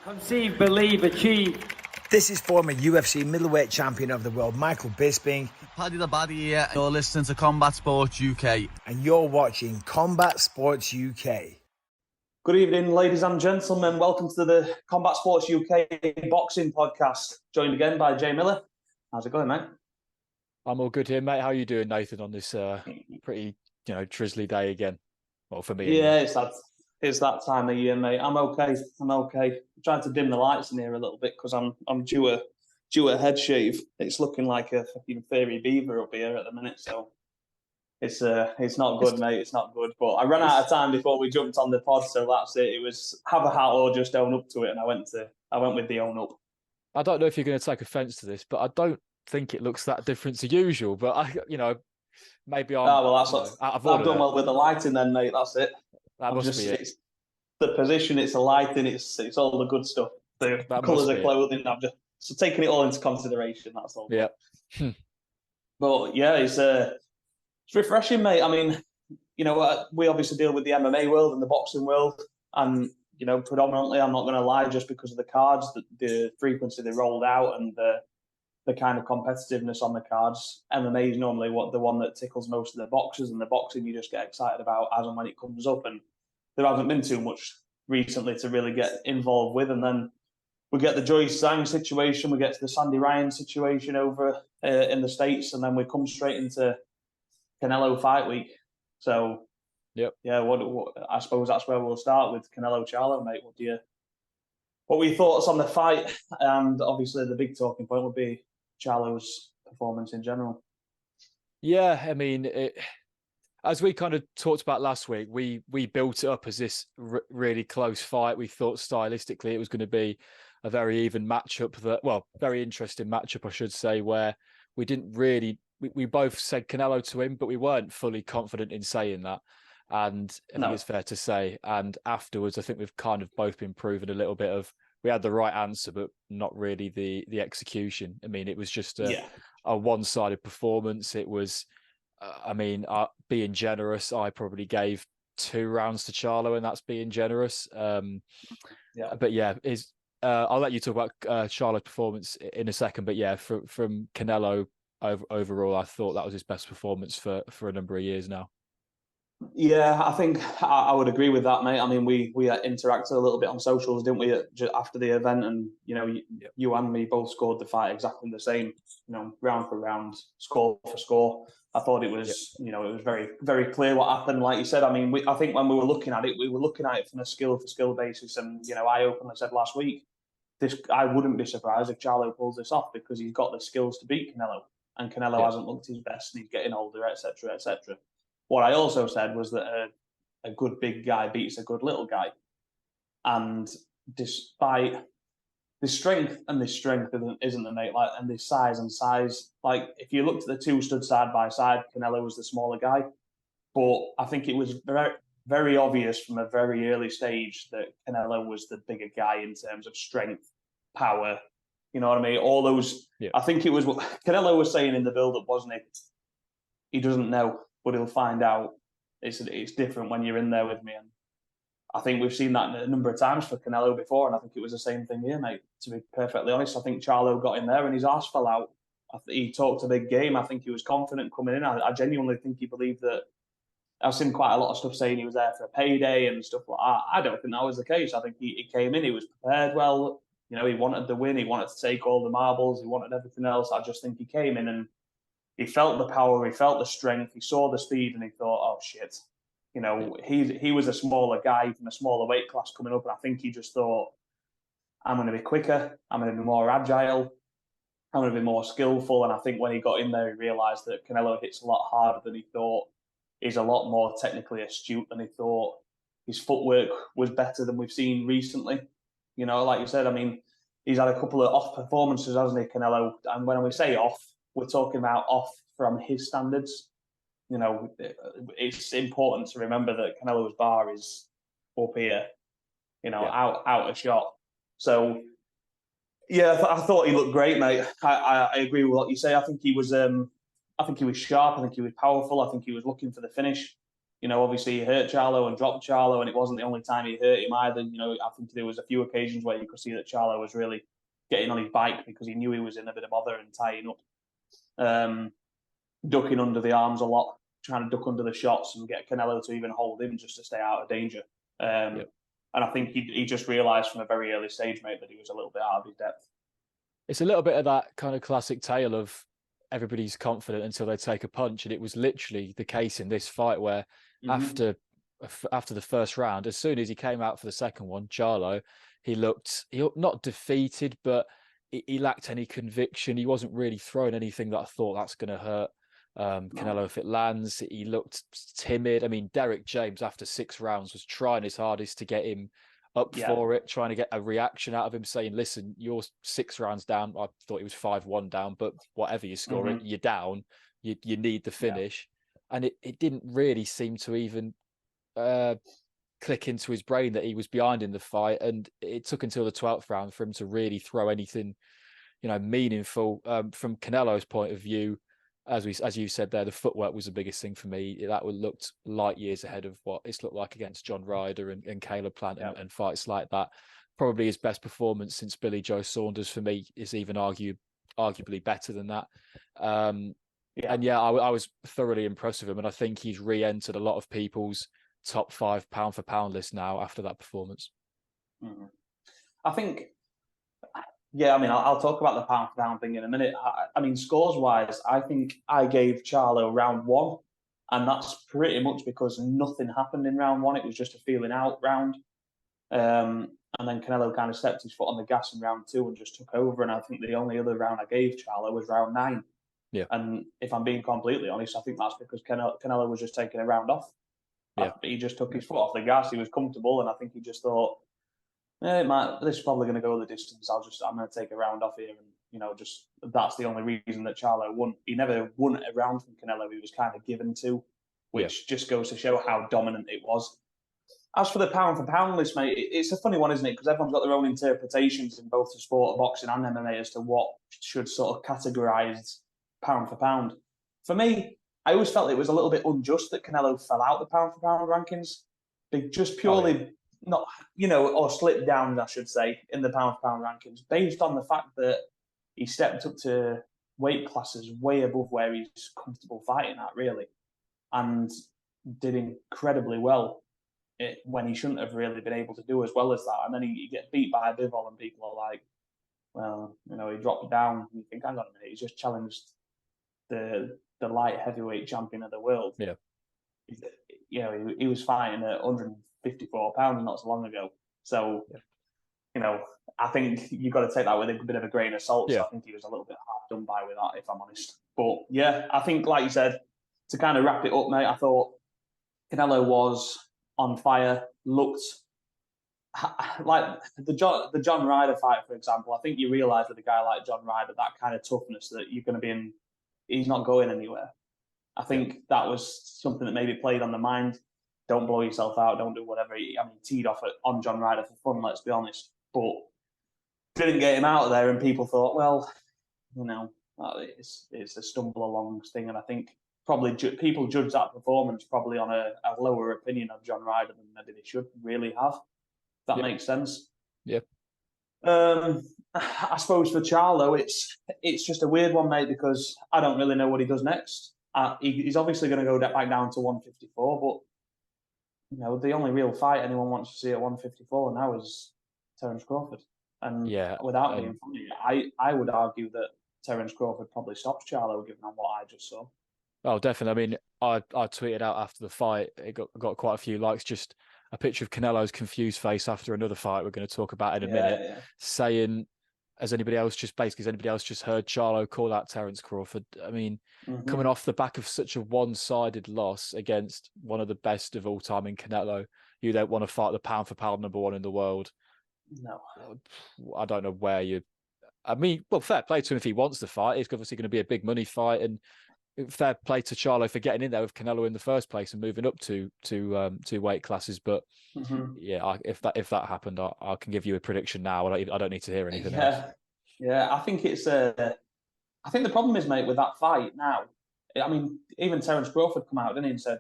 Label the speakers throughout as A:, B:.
A: Conceive, believe, achieve.
B: This is former UFC middleweight champion of the world, Michael Bisping.
C: Paddy the Baddy here. You're listening to Combat Sports UK.
B: And you're watching Combat Sports UK.
D: Good evening, ladies and gentlemen. Welcome to the Combat Sports UK boxing podcast. Joined again by Jay Miller. How's it going, mate?
E: I'm all good here, mate. How are you doing, Nathan, on this pretty, drizzly day again? Well, for me.
D: Yeah, anyway. It's that time of year, mate. I'm okay. I'm trying to dim the lights in here a little bit because I'm due a head shave. It's looking like a fucking fairy beaver up here at the minute, so it's not good, mate. It's not good. But I ran out of time before we jumped on the pod, so that's it. It was have a hat or just own up to it, and I went with the own up.
E: I don't know if you're going to take offence to this, but I don't think it looks that different to usual. But maybe I'm.
D: Oh well, I've done well with the lighting, then, mate. That's it.
E: That must be it.
D: It's the position, it's the lighting, it's all the good stuff. The colours of clothing. I'm just taking it all into consideration. That's all.
E: Yeah.
D: But yeah, it's refreshing, mate. I mean, we obviously deal with the MMA world and the boxing world, and predominantly, I'm not going to lie, just because of the cards, the frequency they rolled out, and the kind of competitiveness on the cards. MMA is normally the one that tickles most of the boxers, and the boxing you just get excited about as and when it comes up. And there hasn't been too much recently to really get involved with. And then we get the Joyce Zhang situation, we get to the Sandy Ryan situation over in the States, and then we come straight into Canelo fight week. So,
E: yep.
D: Yeah, what I suppose that's where we'll start with Canelo Charlo, mate. What were your thoughts on the fight? And obviously the big talking point would be Charlo's performance in general.
E: Yeah, I mean, as we kind of talked about last week, we built it up as this really close fight. We thought stylistically it was going to be a very even matchup, very interesting matchup, I should say, where we didn't really, we both said Canelo to him, but we weren't fully confident in saying that. And I think it's fair to say. And afterwards, I think we've kind of both been proven a little bit of, we had the right answer, but not really the execution. I mean, it was just a one-sided performance. It was, being generous, I probably gave 2 rounds to Charlo, and that's being generous. But yeah, I'll let you talk about Charlo's performance in a second. But yeah, from Canelo overall, I thought that was his best performance for a number of years now.
D: Yeah, I think I would agree with that, mate. I mean, we interacted a little bit on socials, didn't we, after the event? And, you and me both scored the fight exactly the same, round for round, score for score. I thought it was, it was very, very clear what happened. Like you said, I mean, I think when we were looking at it from a skill-for-skill basis. And, I openly said last week, I wouldn't be surprised if Charlo pulls this off because he's got the skills to beat Canelo. And Canelo hasn't looked his best, and he's getting older, etc., etc. What I also said was that a good big guy beats a good little guy. And despite the strength, isn't the mate, like, and this size, like, if you looked at the two stood side by side, Canelo was the smaller guy. But I think it was very, very obvious from a very early stage that Canelo was the bigger guy in terms of strength, power. You know what I mean? All those, I think it was what Canelo was saying in the build-up, wasn't it? He doesn't know, but he'll find out. It's different when you're in there with me. And I think we've seen that a number of times for Canelo before, and I think it was the same thing here, mate. To be perfectly honest, I think Charlo got in there and his arse fell out. He talked a big game. I think he was confident coming in. I genuinely think he believed that. I've seen quite a lot of stuff saying he was there for a payday and stuff like that. I don't think that was the case. I think he came in, he was prepared well. He wanted the win. He wanted to take all the marbles. He wanted everything else. I just think he came in and he felt the power. He felt the strength. He saw the speed and he thought, oh, shit. He was a smaller guy from a smaller weight class coming up. And I think he just thought, I'm going to be quicker. I'm going to be more agile. I'm going to be more skillful. And I think when he got in there, he realised that Canelo hits a lot harder than he thought. He's a lot more technically astute than he thought. His footwork was better than we've seen recently. Like you said, I mean, he's had a couple of off performances, hasn't he, Canelo? And when we say off, we're talking about off from his standards. It's important to remember that Canelo's bar is up here, out of shot. So, yeah, I thought he looked great, mate. I agree with what you say. I think he was sharp. I think he was powerful. I think he was looking for the finish. You know, obviously he hurt Charlo and dropped Charlo, and it wasn't the only time he hurt him either. You know, I think there was a few occasions where you could see that Charlo was really getting on his bike because he knew he was in a bit of bother and tying up, ducking under the arms a lot, trying to duck under the shots and get Canelo to even hold him just to stay out of danger. And I think he just realised from a very early stage, mate, that he was a little bit out of his depth.
E: It's a little bit of that kind of classic tale of everybody's confident until they take a punch, and it was literally the case in this fight where after the first round, as soon as he came out for the second one, Charlo, he looked not defeated, but he lacked any conviction. He wasn't really throwing anything that I thought that's going to hurt Canelo if it lands. He looked timid. I mean, Derek James after 6 rounds was trying his hardest to get him up for it, trying to get a reaction out of him, saying, listen, you're 6 rounds down. I thought he was 5-1 down, but whatever you score it, you're down. You need the finish. And it didn't really seem to even click into his brain that he was behind in the fight. And it took until the 12th round for him to really throw anything, meaningful. From Canelo's point of view, as you said there, the footwork was the biggest thing for me. That looked light years ahead of what it's looked like against John Ryder and Caleb Plant and fights like that. Probably his best performance since Billy Joe Saunders for me is even arguably better than that. And I was thoroughly impressed with him, and I think he's re-entered a lot of people's top 5 pound for pound list now after that performance.
D: I think. Yeah, I mean, I'll talk about the pound for pound thing in a minute. I mean, scores wise, I think I gave Charlo round 1, and that's pretty much because nothing happened in round 1. It was just a feeling out round. And then Canelo kind of stepped his foot on the gas in round 2 and just took over. And I think the only other round I gave Charlo was round 9.
E: Yeah.
D: And if I'm being completely honest, I think that's because Canelo was just taking a round off. Yeah. He just took his foot off the gas. He was comfortable, and I think he just thought, this is probably going to go the distance. I'm going to take a round off here, and just that's the only reason that Charlo won. He never won a round from Canelo. He was kind of given to, which just goes to show how dominant it was. As for the pound for pound list, mate, it's a funny one, isn't it? Because everyone's got their own interpretations in both the sport of boxing and MMA as to what should sort of categorise pound for pound. For me, I always felt it was a little bit unjust that Canelo fell out the pound for pound rankings. Just purely. Not, or slipped down, I should say, in the pound for pound rankings, based on the fact that he stepped up to weight classes way above where he's comfortable fighting at, really, and did incredibly well when he shouldn't have really been able to do as well as that. And then he gets beat by a Bivol, and people are like, well, he dropped down. And you think, hang on a minute, he just challenged the light heavyweight champion of the world.
E: Yeah.
D: He was fighting at 154 pounds not so long ago. So, I think you've got to take that with a bit of a grain of salt. So I think he was a little bit hard done by with that, if I'm honest. But yeah, I think, like you said, to kind of wrap it up, mate, I thought Canelo was on fire, looked like the John Ryder fight, for example. I think you realise with a guy like John Ryder, that kind of toughness that you're going to be in, he's not going anywhere. I think that was something that maybe played on the mind. Don't blow yourself out. Don't do whatever. Teed off on John Ryder for fun, let's be honest. But didn't get him out of there, and people thought, well, it's a stumble along thing. And I think probably people judge that performance probably on a lower opinion of John Ryder than maybe they should really have. If that makes sense.
E: Yeah.
D: I suppose for Charlo, it's just a weird one, mate, because I don't really know what he does next. He's obviously going to go back down to 154, but the only real fight anyone wants to see at 154 now is Terence Crawford. And without being funny, I would argue that Terence Crawford probably stops Charlo, given on what I just saw.
E: Oh, definitely. I mean, I tweeted out after the fight, it got quite a few likes, just a picture of Canelo's confused face after another fight we're going to talk about in a minute, saying, has anybody else just heard Charlo call out Terence Crawford? I mean, coming off the back of such a one-sided loss against one of the best of all time in Canelo, you don't want to fight the pound for pound number 1 in the world.
D: No.
E: I don't know where you... I mean, well, fair play to him if he wants to fight. It's obviously going to be a big money fight, and fair play to Charlo for getting in there with Canelo in the first place and moving up to weight classes. But if that happened, I can give you a prediction now. I don't need to hear anything else.
D: Yeah, I think it's I think the problem is, mate, with that fight now. I mean, even Terence Crawford come out, didn't he, and said,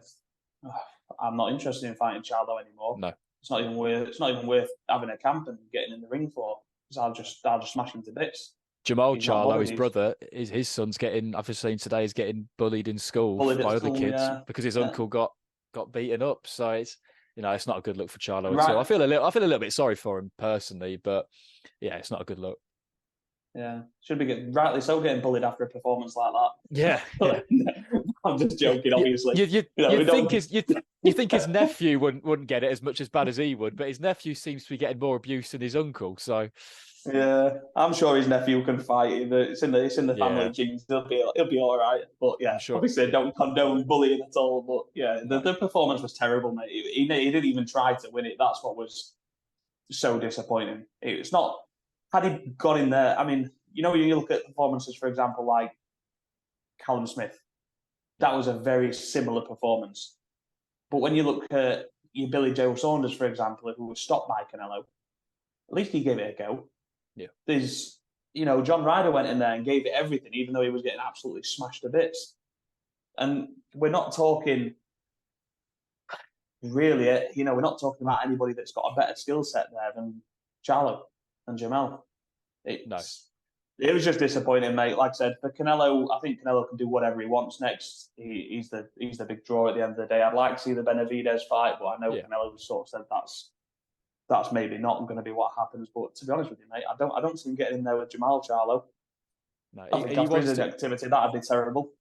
D: I'm not interested in fighting Charlo anymore.
E: No.
D: It's not even worth having a camp and getting in the ring for. Because I'll just smash him to bits.
E: Jamal
D: He's not
E: Charlo,
D: bothered.
E: his brother, his son's getting. I've just seen today is getting bullied in school
D: Bullied at
E: by
D: school,
E: other kids
D: yeah.
E: because his
D: Yeah.
E: uncle got beaten up. So it's it's not a good look for Charlo at
D: Right.
E: all. I feel a little bit sorry for him personally, but yeah, it's not a good look.
D: Yeah, should be rightly so getting bullied after a performance like that.
E: Yeah.
D: I'm just joking, obviously.
E: You think his nephew wouldn't get it as much as bad as he would, but his nephew seems to be getting more abuse than his uncle. So
D: yeah, I'm sure his nephew can fight. It's in the family genes. He'll be all right. But yeah,
E: sure,
D: obviously, don't condone bullying at all. But yeah, the performance was terrible, mate. He didn't even try to win it. That's what was so disappointing. It's not. Had he got in there, I mean, when you look at performances, for example, like Callum Smith, that was a very similar performance. But when you look at your Billy Joe Saunders, for example, who was stopped by Canelo, at least he gave it a go.
E: Yeah.
D: There's, John Ryder went in there and gave it everything, even though he was getting absolutely smashed to bits. And we're not talking really, we're not talking about anybody that's got a better skill set there than Charlo and Jamal. It was just disappointing, mate. Like I said, for Canelo, I think Canelo can do whatever he wants next. He's the big draw at the end of the day. I'd like to see the Benavidez fight, but I know Canelo sort of said that's maybe not going to be what happens. But to be honest with you, mate, I don't see him getting in there with Jamal Charlo.
E: No,
D: I think after his activity, that'd be terrible.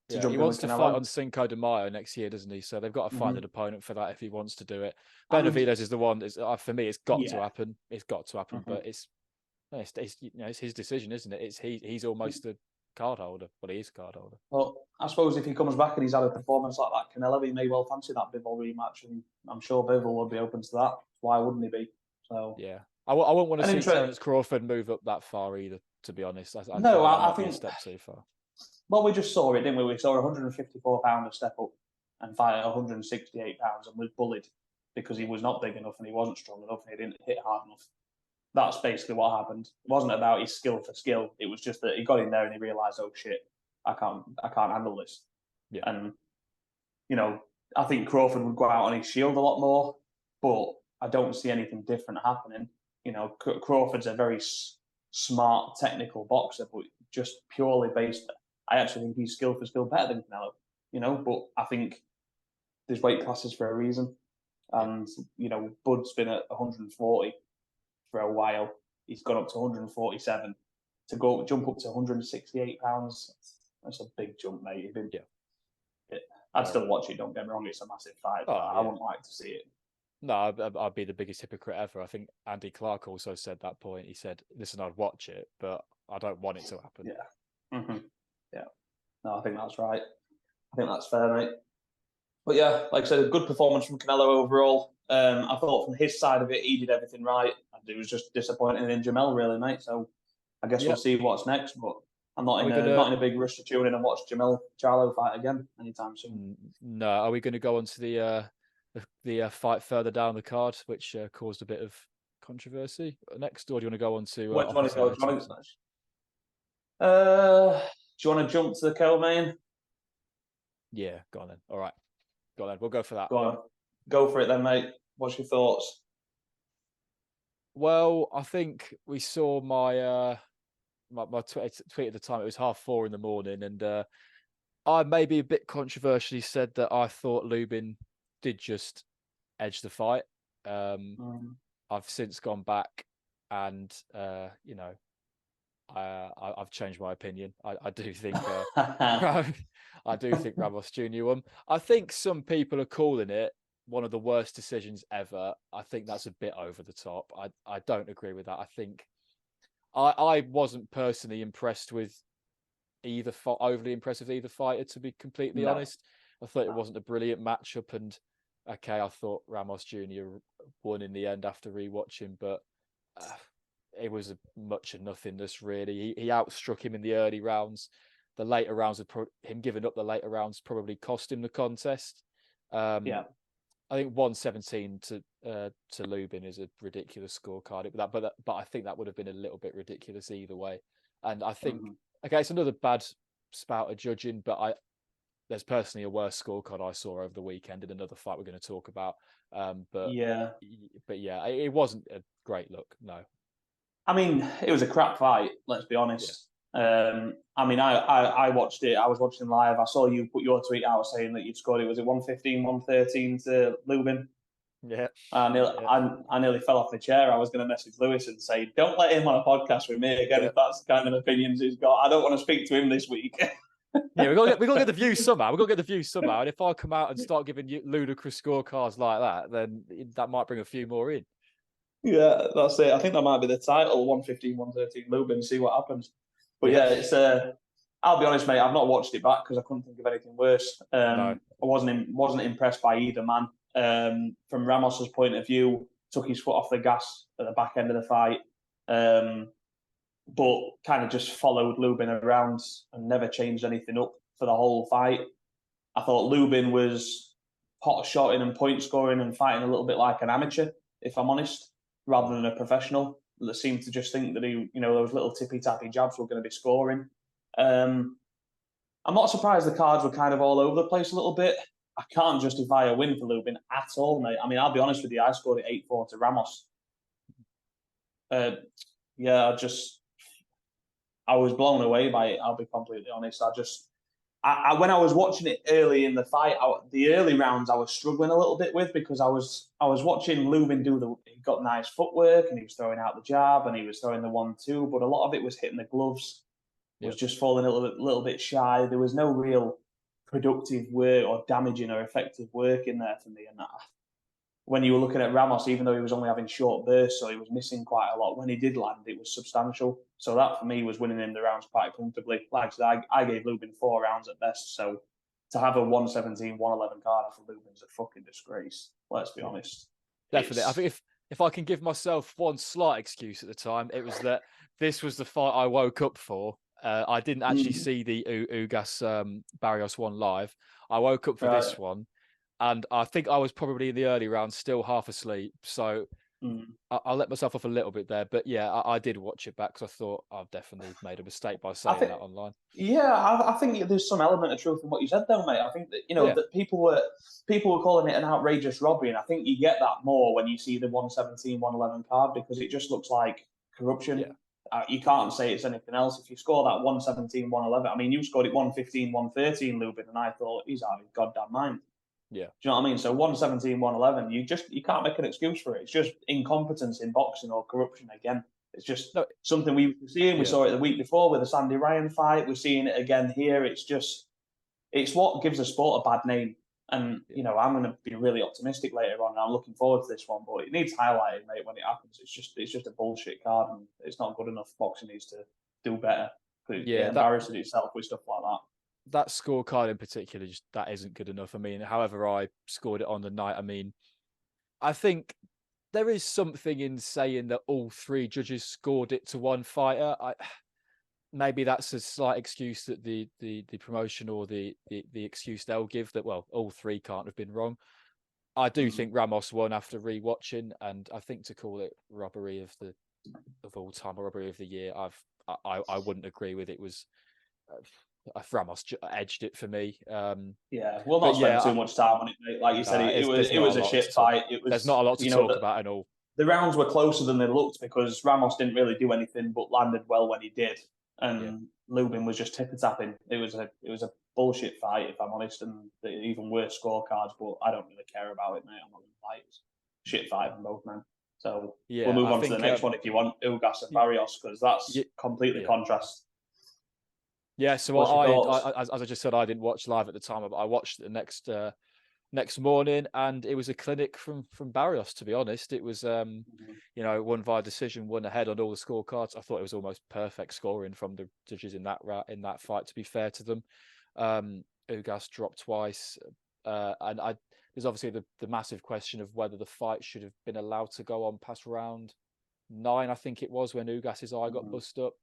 E: Yeah, he wants to fight on Cinco de Mayo next year, doesn't he? So they've got to find an opponent for that if he wants to do it. Benavidez is the one. For me, it's got to happen. It's got to happen, but it's his decision, isn't it? He's almost a card holder. Well, he is a card holder. Well,
D: I suppose if he comes back and he's had a performance like that, Canelo, he may well fancy that Bivol rematch, and I'm sure Bivol would be open to that. Why wouldn't he be? So
E: yeah, I wouldn't want to see Terence Crawford move up that far either. To be honest, I think a step too far.
D: Well, we just saw it, didn't we? We saw a 154-pounder step up and fight at 168 pounds, and was bullied because he was not big enough and he wasn't strong enough and he didn't hit hard enough. That's basically what happened. It wasn't about his skill for skill. It was just that he got in there and he realised, oh shit, I can't handle this.
E: Yeah.
D: And I think Crawford would go out on his shield a lot more, but I don't see anything different happening. Crawford's a very smart technical boxer, but just purely based. I actually think he's skill for skill better than Canelo. But I think there's weight classes for a reason, and Bud's been at 140. For a while, he's gone up to 147 to jump up to 168 pounds. That's a big jump, mate. I'd still watch it. Don't get me wrong; it's a massive fight. But I wouldn't like to see it.
E: No, I'd be the biggest hypocrite ever. I think Andy Clark also said that point. He said, "Listen, I'd watch it, but I don't want it to happen."
D: Yeah, yeah. No, I think that's right. I think that's fair, mate. But yeah, like I said, a good performance from Canelo overall. I thought from his side of it, he did everything right. It was just disappointing in Jamel, really, mate. So I guess we'll see what's next. But I'm not in a big rush to tune in and watch Jamel Charlo fight again anytime soon.
E: No, are we going to go on to the fight further down the card, which caused a bit of controversy next, or do you want to go on to?
D: Do you want to jump to the co-main?
E: Yeah, go on then. All right, go on then. We'll go for that.
D: Go on, go for it then, mate. What's your thoughts?
E: Well, I think we saw my tweet at the time. It was 4:30 in the morning, and I maybe a bit controversially said that I thought Lubin did just edge the fight. I've since gone back and I've changed my opinion. I do think I do think Ramos Jr. won. I think some people are calling it one of the worst decisions ever. I think that's a bit over the top. I don't agree with that. I think I wasn't personally impressed with overly impressed with either fighter, to be completely honest. I thought it wasn't a brilliant matchup, and I thought Ramos Jr. won in the end after rewatching, but it was much of nothingness, really. He outstruck him in the early rounds. The later rounds, him giving up the later rounds probably cost him the contest. I think 117 to Lubin is a ridiculous scorecard. But I think that would have been a little bit ridiculous either way. And I think it's another bad spout of judging, but there's personally a worse scorecard I saw over the weekend in another fight we're going to talk about. But
D: Yeah.
E: it wasn't a great look. No.
D: I mean, it was a crap fight. Let's be honest. I mean, I watched it. I was watching live. I saw you put your tweet out saying that you'd scored it. Was it 115, 113 to Lubin?
E: Yeah.
D: I nearly fell off the chair. I was going to message Lewis and say, don't let him on a podcast with me again if that's the kind of opinions he's got. I don't want to speak to him this week.
E: Yeah, we got to get the views somehow. We got to get the views somehow. And if I come out and start giving you ludicrous scorecards like that, then that might bring a few more in.
D: Yeah, that's it. I think that might be the title: 115, 113 Lubin. See what happens. But yeah, it's. I'll be honest, mate. I've not watched it back because I couldn't think of anything worse.
E: No.
D: I wasn't impressed by either man. From Ramos's point of view, took his foot off the gas at the back end of the fight, but kind of just followed Lubin around and never changed anything up for the whole fight. I thought Lubin was pot shotting and point scoring and fighting a little bit like an amateur, if I'm honest, rather than a professional that seemed to just think that those little tippy-tappy jabs were going to be scoring. I'm not surprised the cards were kind of all over the place a little bit. I can't justify a win for Lubin at all, mate. I mean, I'll be honest with you, I scored it 8-4 to Ramos. I was blown away by it, I'll be completely honest. When I was watching it early in the fight, the early rounds I was struggling a little bit with because I was watching Lubin he got nice footwork and he was throwing out the jab and he was throwing the 1-2, but a lot of it was hitting the gloves. It was just falling a little bit shy. There was no real productive work or damaging or effective work in there for me. And when you were looking at Ramos, even though he was only having short bursts, so he was missing quite a lot, when he did land, it was substantial. So that, for me, was winning him the rounds quite comfortably. Like I said, I gave Lubin 4 rounds at best, so to have a 117, 111 card for Lubin's a fucking disgrace. Let's be honest.
E: Definitely. I think if I can give myself one slight excuse at the time, it was that this was the fight I woke up for. I didn't actually see the Ugas Barrios one live. I woke up for this one, and I think I was probably in the early rounds still half asleep. So I let myself off a little bit there. But yeah, I did watch it back because I thought I've definitely made a mistake by saying that online.
D: Yeah, I think there's some element of truth in what you said, though, mate. I think that that people were calling it an outrageous robbery, and I think you get that more when you see the 117, 111 card because it just looks like corruption. Yeah. You can't say it's anything else. If you score that 117, 111, I mean, you scored it 115, 113, Lubin, and I thought he's out of his goddamn mind.
E: Yeah.
D: Do you know what I mean? So 117, 111, you can't make an excuse for it. It's just incompetence in boxing or corruption again. It's just something we've seen. We saw it the week before with the Sandy Ryan fight. We're seeing it again here. It's what gives the sport a bad name. And, I'm going to be really optimistic later on. And I'm looking forward to this one, but it needs highlighting, mate, when it happens. It's just a bullshit card and it's not good enough. Boxing needs to do better. It embarrasses itself with stuff like that.
E: That scorecard in particular, that isn't good enough. I mean, however I scored it on the night, I mean, I think there is something in saying that all 3 judges scored it to one fighter. Maybe that's a slight excuse that the promotion or the excuse they'll give that, well, all 3 can't have been wrong. I do think Ramos won after rewatching, and I think to call it robbery of all time or robbery of the year, I wouldn't agree with it. Was Ramos edged it for me.
D: We'll not spend too much time on it, mate. Like you said, it was a shit fight.
E: There's not a lot to talk about at all.
D: The rounds were closer than they looked because Ramos didn't really do anything but landed well when he did. And Lubin was just tippy-tapping. It was a bullshit fight, if I'm honest, and even worse scorecards, but I don't really care about it, mate. I'm not going to fight. It's a shit fight from both men. So we'll move on to the next one if you want, Ugas and Barrios, because that's completely contrast.
E: Yeah, so I as I just said, I didn't watch live at the time, but I watched it the next morning, and it was a clinic from Barrios. To be honest, it was won via decision, won ahead on all the scorecards. I thought it was almost perfect scoring from the judges in that fight. To be fair to them, Ugas dropped twice, and there's obviously the massive question of whether the fight should have been allowed to go on past round 9. I think it was when Ugas's eye got bust up.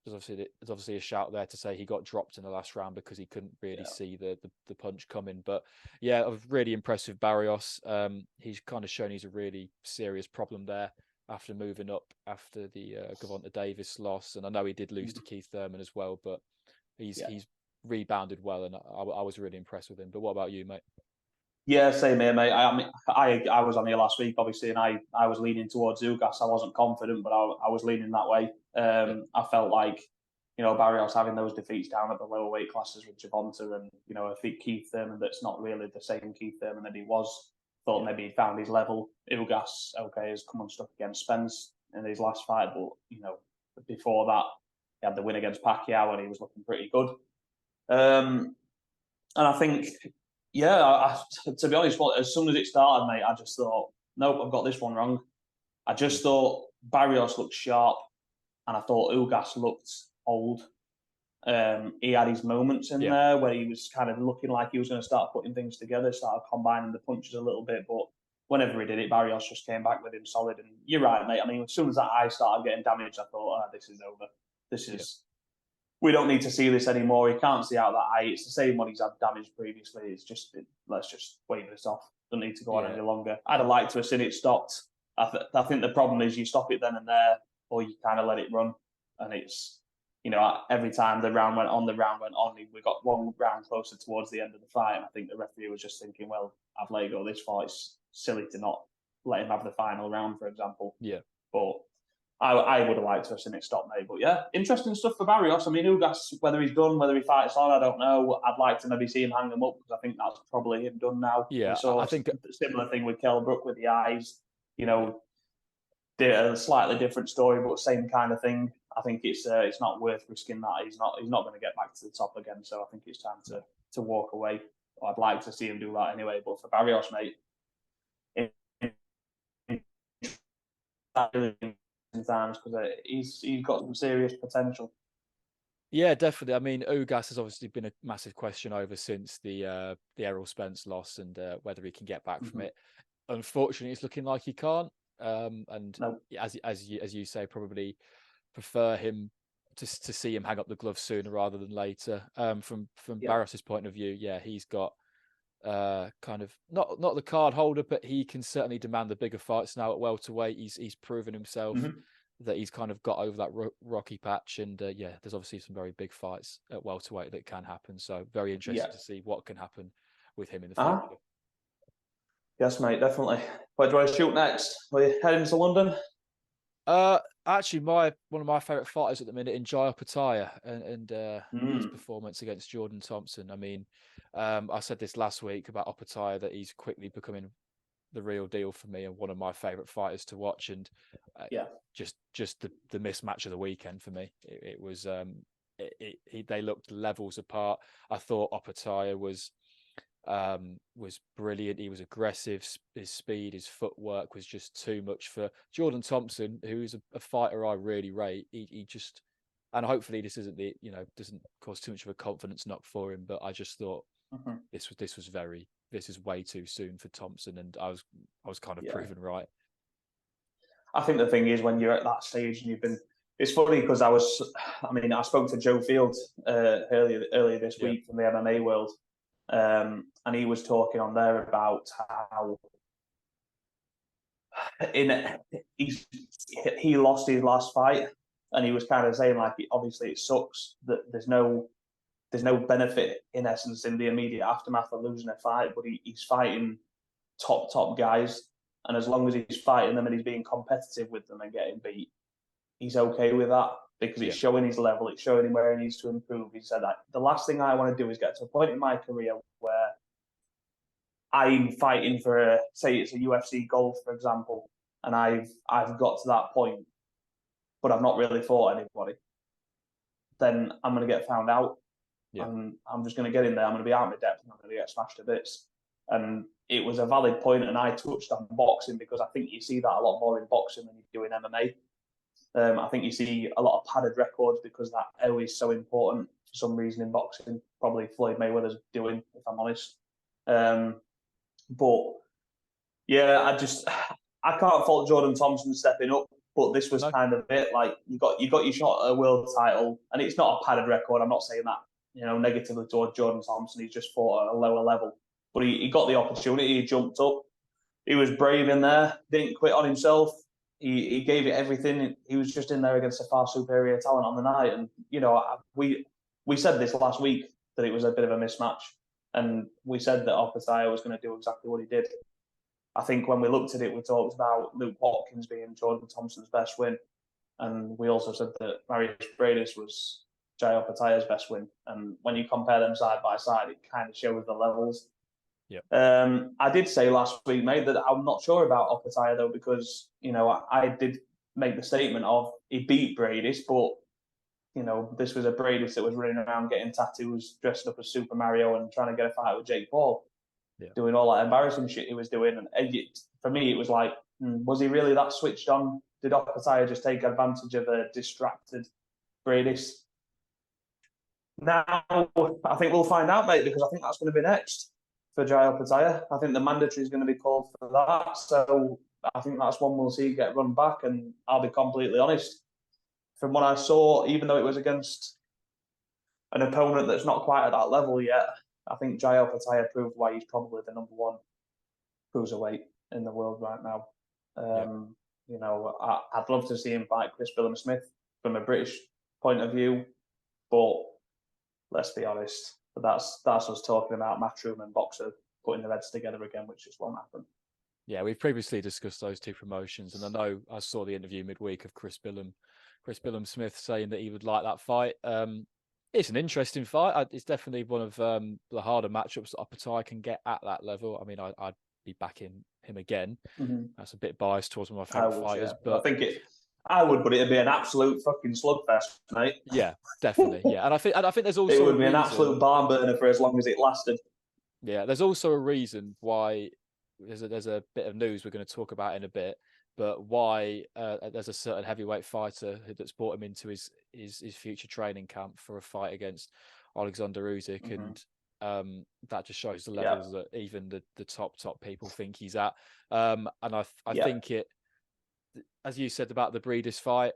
E: There's obviously a shout there to say he got dropped in the last round because he couldn't really see the punch coming. But yeah, I was really impressed with Barrios. He's kind of shown he's a really serious problem there after moving up after the Gervonta Davis loss. And I know he did lose to Keith Thurman as well, but he's rebounded well, and I was really impressed with him. But what about you, mate?
D: Yeah, same here, mate. I mean, I was on here last week, obviously, and I was leaning towards Ugas. I wasn't confident, but I was leaning that way. I felt like, Barrios having those defeats down at the lower weight classes with Gervonta and, a Keith Thurman that's not really the same Keith Thurman that he was. Thought maybe he found his level. Ugas, okay, has come unstuck against Spence in his last fight, but, before that, he had the win against Pacquiao and he was looking pretty good. And I think, to be honest, as soon as it started, mate, I just thought, nope, I've got this one wrong. I just thought Barrios looked sharp, and I thought Ugas looked old. He had his moments in there where he was kind of looking like he was going to start putting things together, started combining the punches a little bit, but whenever he did it, Barrios just came back with him solid. And you're right, mate. I mean, as soon as that eye started getting damaged, I thought, this is over. We don't need to see this anymore. He can't see out that eye. It's the same when he's had damage previously. It's just, let's just wave this off. Don't need to go on any longer. I'd have liked to have seen it stopped. I think the problem is you stop it then and there, or you kind of let it run. And it's, every time the round went on, we got one round closer towards the end of the fight. And I think the referee was just thinking, well, I've let it go this far. It's silly to not let him have the final round, for example.
E: Yeah.
D: But I would have liked to have seen it stop, mate. But yeah, interesting stuff for Barrios. I mean, Ugas, whether he's done, whether he fights on, I don't know. I'd like to maybe see him hang him up because I think that's probably him done now.
E: Yeah,
D: I think a similar thing with Kell Brook with the eyes. Did a slightly different story, but same kind of thing. I think it's not worth risking that. He's not going to get back to the top again. So I think it's time to walk away. I'd like to see him do that anyway. But for Barrios, mate, times because he's got some serious potential.
E: Yeah, definitely. I mean, Ugas has obviously been a massive question over since the Errol Spence loss and whether he can get back from it. Unfortunately, it's looking like he can't. As you say, probably prefer him to see him hang up the gloves sooner rather than later. From Barrios's point of view, he's got kind of not the card holder, but he can certainly demand the bigger fights now at welterweight. He's proven himself that he's kind of got over that rocky patch, and there's obviously some very big fights at welterweight that can happen. So very interested to see what can happen with him in the future.
D: Yes, mate, definitely. Where do I shoot next? We're heading to London.
E: Actually, one of my favourite fighters at the minute, in Jai Opetaia, and his performance against Jordan Thompson. I mean, I said this last week about Opetaia that he's quickly becoming the real deal for me and one of my favourite fighters to watch. And just the mismatch of the weekend for me. It was they looked levels apart. I thought Opetaia was brilliant. He was aggressive. His speed, his footwork was just too much for Jordan Thompson, who is a fighter I really rate. He just, and hopefully this isn't doesn't cause too much of a confidence knock for him. But I just thought this is way too soon for Thompson, and I was kind of proven right.
D: I think the thing is when you're at that stage and it's funny because I spoke to Joe Field earlier this week from the MMA world. And he was talking on there about how he lost his last fight, and he was kind of saying like, obviously it sucks that there's no benefit in essence in the immediate aftermath of losing a fight, but he's fighting top guys, and as long as he's fighting them and he's being competitive with them and getting beat, he's okay with that. Because it's showing his level, it's showing him where he needs to improve. He said that the last thing I want to do is get to a point in my career where I'm fighting for say it's a UFC gold, for example, and I've got to that point, but I've not really fought anybody. Then I'm going to get found out, and I'm just going to get in there. I'm going to be out of my depth, and I'm going to get smashed to bits. And it was a valid point, and I touched on boxing because I think you see that a lot more in boxing than you do in MMA. I think you see a lot of padded records because that O is so important for some reason in boxing. Probably Floyd Mayweather's doing, if I'm honest. But yeah, I can't fault Jordan Thompson stepping up, but this was kind of it. Like you got your shot at a world title, and it's not a padded record. I'm not saying that negatively towards Jordan Thompson. He's just fought at a lower level, but he got the opportunity. He jumped up. He was brave in there. Didn't quit on himself. He gave it everything. He was just in there against a far superior talent on the night. And, we said this last week, that it was a bit of a mismatch. And we said that Opetaia was going to do exactly what he did. I think when we looked at it, we talked about Luke Watkins being Jordan Thompson's best win. And we also said that Marius Bradis was Jai Opetaia's best win. And when you compare them side by side, it kind of shows the levels.
E: Yep.
D: I did say last week, mate, that I'm not sure about Opetaia, though, because, I did make the statement of he beat Bradis, but, this was a Bradis that was running around getting tattoos, dressed up as Super Mario and trying to get a fight with Jake Paul, doing all that embarrassing shit he was doing. And for me, it was like, was he really that switched on? Did Opetaia just take advantage of a distracted Bradis? Now, I think we'll find out, mate, because I think that's going to be next for Jai Opetaia. I think the mandatory is going to be called for that. So I think that's one we'll see get run back. And I'll be completely honest, from what I saw, even though it was against an opponent that's not quite at that level yet, I think Jai Opetaia proved why he's probably the number one cruiserweight in the world right now. I'd love to see him fight Chris Billam-Smith from a British point of view, but let's be honest, that's us talking about Matchroom and Boxer putting their heads together again, which just won't happen.
E: Yeah, we've previously discussed those two promotions, and I know I saw the interview midweek of Chris Billam-Smith saying that he would like that fight. It's an interesting fight. It's definitely one of the harder matchups that Opetaia can get at that level. I mean, I'd be backing him again.
D: Mm-hmm.
E: That's a bit biased towards one of my favourite fighters, but
D: I would, but it'd be an absolute fucking slugfest, mate.
E: Yeah, definitely. Yeah, and I think there's also
D: it would be an absolute barn burner for as long as it lasted.
E: Yeah, there's also a reason why there's a bit of news we're going to talk about in a bit, but why there's a certain heavyweight fighter that's brought him into his future training camp for a fight against Alexander Usyk, and that just shows the levels that even the top people think he's at. And I think it, as you said about the Breeders fight,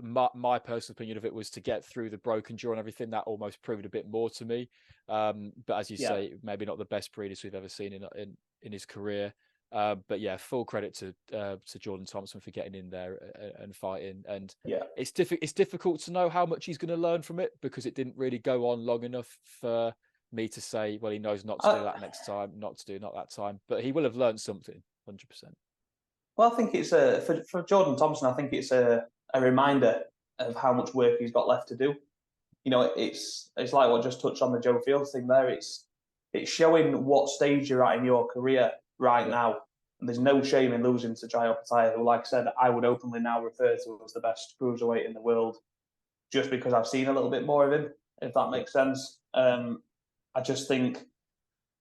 E: my personal opinion of it was to get through the broken jaw and everything. That almost proved a bit more to me. But as you say, maybe not the best Breeders we've ever seen in his career. But yeah, full credit to Jordan Thompson for getting in there and fighting. And it's difficult to know how much he's going to learn from it, because it didn't really go on long enough for me to say, well, he knows not to do that next time, not that time. But he will have learned something, 100%.
D: Well, I think it's for Jordan Thompson, I think it's a reminder of how much work he's got left to do. It's like what just touched on the Joe Fields thing there. It's showing what stage you're at in your career right now. And there's no shame in losing to Jai Opetaia, who, like I said, I would openly now refer to as the best cruiserweight in the world, just because I've seen a little bit more of him, if that makes sense. I just think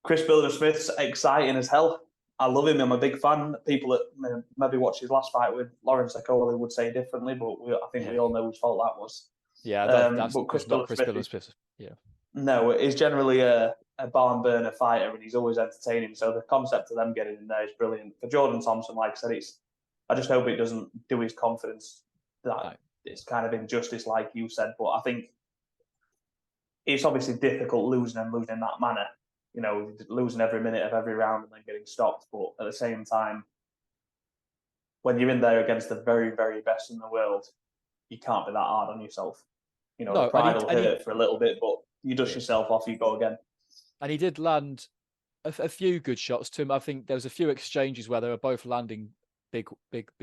D: Chris Billam-Smith's exciting as hell. I love him. I'm a big fan. People that maybe watched his last fight with Lawrence Okolie would say differently, but I think we all know whose fault that was.
E: Yeah,
D: that's
E: not Chris Billam-Smith. Yeah.
D: No, he's generally a barn burner fighter, and he's always entertaining. So the concept of them getting in there is brilliant. For Jordan Thompson, like I said, I just hope it doesn't do his confidence that it's kind of injustice, like you said. But I think it's obviously difficult losing in that manner. Losing every minute of every round and then getting stopped. But at the same time, when you're in there against the very, very best in the world, you can't be that hard on yourself. The pride will hurt for a little bit, but you dust yourself off, you go again.
E: And he did land a few good shots to him. I think there was a few exchanges where they were both landing big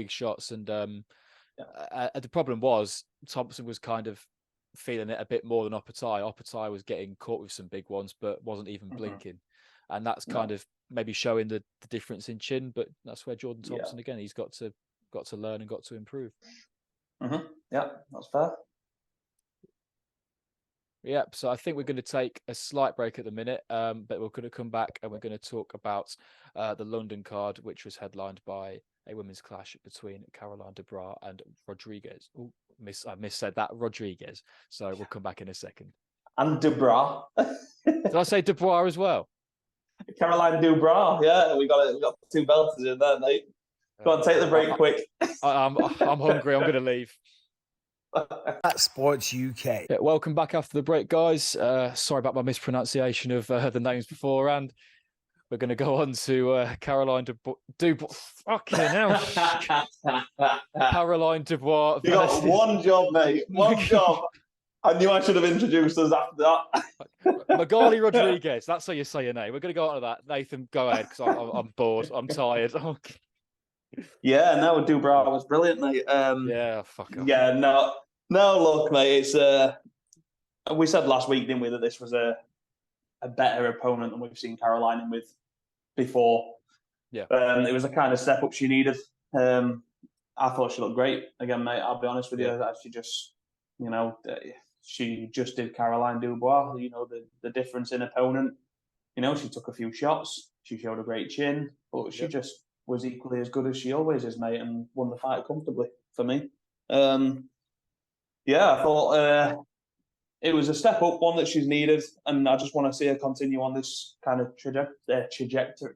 E: shots. And the problem was Thompson was kind of feeling it a bit more than Opetaia. Opetaia was getting caught with some big ones, but wasn't even blinking. And that's kind of maybe showing the difference in chin. But that's where Jordan Thompson, again, he's got to learn and got to improve.
D: Yeah, that's fair.
E: Yeah, so I think we're going to take a slight break at the minute, but we're going to come back and we're going to talk about the London card, which was headlined by a women's clash between Caroline Dubras and Rodriguez. Oh, I missaid that, Rodriguez. So we'll come back in a second.
D: And Dubras.
E: Did I say Dubras as well?
D: Caroline Dubras. Yeah, we got two belters in there, mate. Go on, take the break quick.
E: I'm hungry. I'm going to leave.
B: At Sports UK.
E: Yeah, welcome back after the break, guys. Sorry about my mispronunciation of the names beforehand. We're going to go on to Caroline Dubois. Fucking hell. Caroline Dubois.
D: You got one job, mate. One job. I knew I should have introduced us after that.
E: Magali Rodriguez. That's how you say your name. We're going to go on to that. Nathan, go ahead because I'm bored. I'm tired.
D: Yeah, no, Dubrow was brilliant, mate.
E: Yeah, fuck off.
D: Yeah, no, look, mate, it's we said last week, didn't we, that this was a better opponent than we've seen Caroline in with before.
E: Yeah.
D: It was the kind of step up she needed. I thought she looked great again, mate. I'll be honest with you. She just, she just did Caroline Dubois. The difference in opponent. She took a few shots. She showed a great chin, but she just was equally as good as she always is, mate, and won the fight comfortably for me. I thought it was a step up, one that she's needed, and I just want to see her continue on this kind of trajectory.